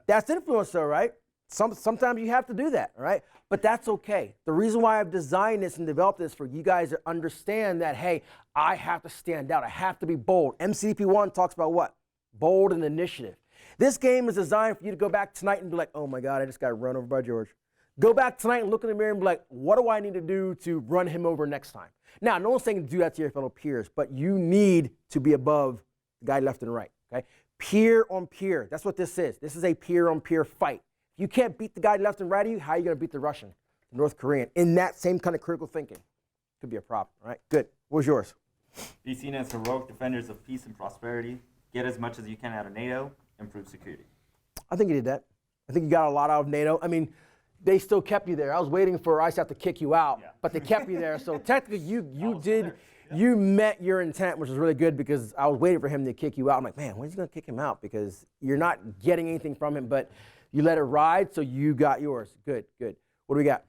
that's influence, though, right? Sometimes you have to do that, right? But that's okay. The reason why I've designed this and developed this for you guys to understand that, hey, I have to stand out. I have to be bold. MCP1 talks about what? Bold and initiative. This game is designed for you to go back tonight and be like, oh my God, I just got run over by George. Go back tonight and look in the mirror and be like, what do I need to do to run him over next time? Now, no one's saying to do that to your fellow peers, but you need to be above the guy left and right, okay? Peer on peer, that's what this is. This is a peer on peer fight. If you can't beat the guy left and right of you, how are you gonna beat the Russian, the North Korean, in that same kind of critical thinking? Could be a problem, all right? Good, what was yours? Be seen as heroic defenders of peace and prosperity. Get as much as you can out of NATO. Improve security. I think you did that. I think you got a lot out of NATO. I mean, they still kept you there. I was waiting for ISAF to kick you out, but they kept you there. So technically, you met your intent, which was really good because I was waiting for him to kick you out. I'm like, man, when's he gonna kick him out? Because you're not getting anything from him, but you let it ride, so you got yours. Good, good. What do we got?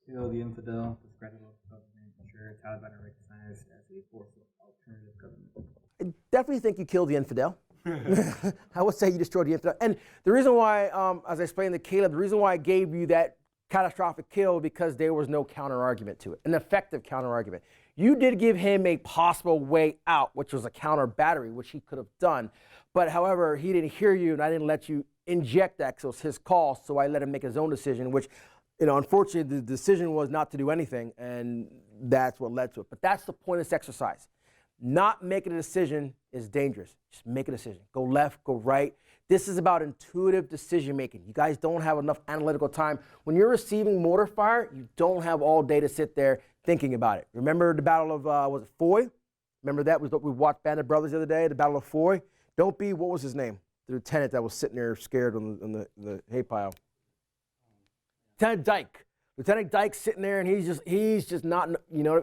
Kill the infidel, discreditable government, ensure Taliban are recognized as a force of alternative government. I definitely think you killed the infidel. I would say you destroyed the infidel. And the reason why, as I explained to Caleb, the reason why I gave you that catastrophic kill because there was no counter argument to it, an effective counter argument. You did give him a possible way out, which was a counter battery, which he could have done. But however, he didn't hear you, and I didn't let you inject that because it was his call, so I let him make his own decision, which, unfortunately, the decision was not to do anything, and that's what led to it. But that's the point of this exercise. Not making a decision is dangerous. Just make a decision. Go left, go right. This is about intuitive decision making. You guys don't have enough analytical time. When you're receiving mortar fire, you don't have all day to sit there thinking about it. Remember the Battle of, was it Foy? Remember that? We watched Band of Brothers the other day, the Battle of Foy. Don't be, what was his name? The lieutenant that was sitting there scared on the hay pile. Lieutenant Dyke. Lieutenant Dyke's sitting there and he's just not,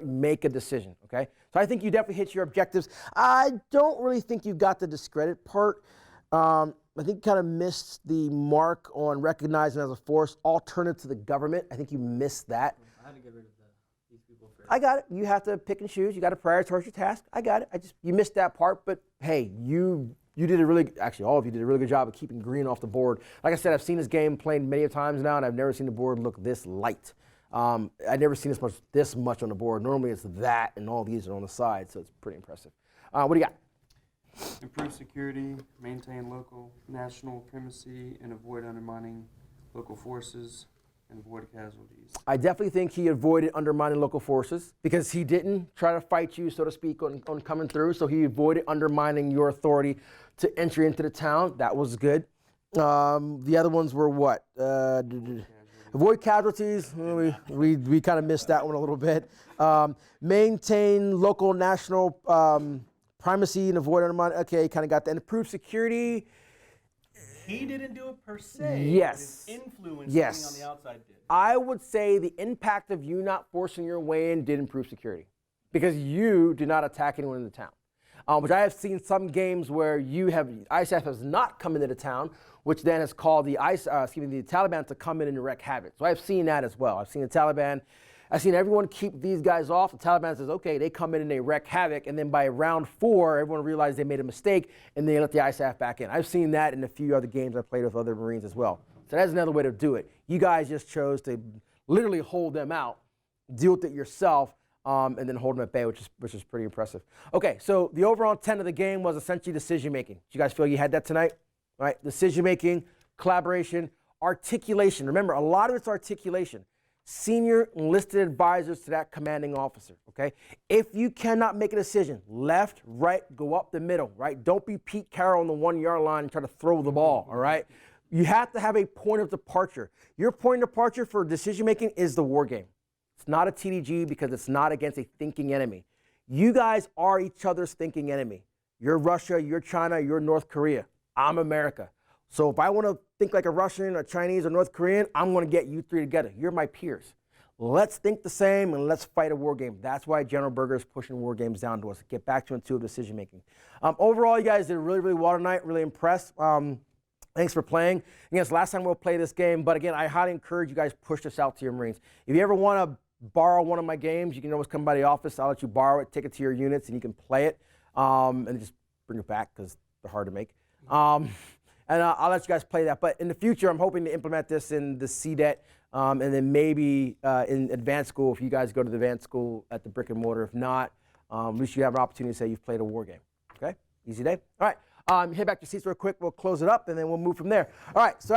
make a decision, okay? So I think you definitely hit your objectives. I don't really think you got the discredit part. I think kind of missed the mark on recognizing as a force alternative to the government. I think you missed that. I had to get rid of these people first. I got it. You have to pick and choose. You got to prioritize your task. I got it. You missed that part, but hey, you did actually all of you did a really good job of keeping green off the board. Like I said, I've seen this game played many times now, and I've never seen the board look this light. I've never seen this much on the board. Normally it's that, and all these are on the side, so it's pretty impressive. What do you got? Improve security, maintain local, national primacy, and avoid undermining local forces and avoid casualties. I definitely think he avoided undermining local forces because he didn't try to fight you, so to speak, on coming through. So he avoided undermining your authority to entry into the town. That was good. The other ones were what? Avoid casualties. We kind of missed that one a little bit. Maintain local, national primacy and avoid undermining. Okay, kind of got that. And improve security. He didn't do it per se. Yes. His influence Yes. on the outside did. I would say the impact of you not forcing your way in did improve security because you did not attack anyone in the town. Which I have seen some games where ISAF has not come into the town, which then has called the Taliban to come in and wreak havoc. So I've seen that as well. I've seen the Taliban. I've seen everyone keep these guys off. The Taliban says, okay, they come in and they wreak havoc, and then by round 4, everyone realized they made a mistake, and they let the ISAF back in. I've seen that in a few other games I played with other Marines as well. So that's another way to do it. You guys just chose to literally hold them out, deal with it yourself, and then hold them at bay, which is pretty impressive. Okay, so the overall intent of the game was essentially decision-making. Do you guys feel you had that tonight? All right, decision-making, collaboration, articulation. Remember, a lot of it's articulation. Senior enlisted advisors to that commanding officer, okay? If you cannot make a decision, left, right, go up the middle, right? Don't be Pete Carroll on the 1-yard line and try to throw the ball, all right? You have to have a point of departure. Your point of departure for decision-making is the war game. It's not a TDG because it's not against a thinking enemy. You guys are each other's thinking enemy. You're Russia, you're China, you're North Korea. I'm America. So if I want to think like a Russian, a Chinese, or North Korean, I'm going to get you three together. You're my peers. Let's think the same and let's fight a war game. That's why General Berger is pushing war games down to us. Get back to intuitive decision making. Overall, you guys did really, really well tonight. Really impressed. Thanks for playing. Again, it's the last time we'll play this game, but again, I highly encourage you guys push this out to your Marines. If you ever want to borrow one of my games, you can always come by the office. I'll let you borrow it, take it to your units, and you can play it, and just bring it back because they're hard to make. And I'll let you guys play that. But in the future, I'm hoping to implement this in the CDET and then maybe in advanced school if you guys go to the advanced school at the brick and mortar. If not, at least you have an opportunity to say you've played a war game. Okay? Easy day? All right. Head back to your seats real quick. We'll close it up, and then we'll move from there. All right. So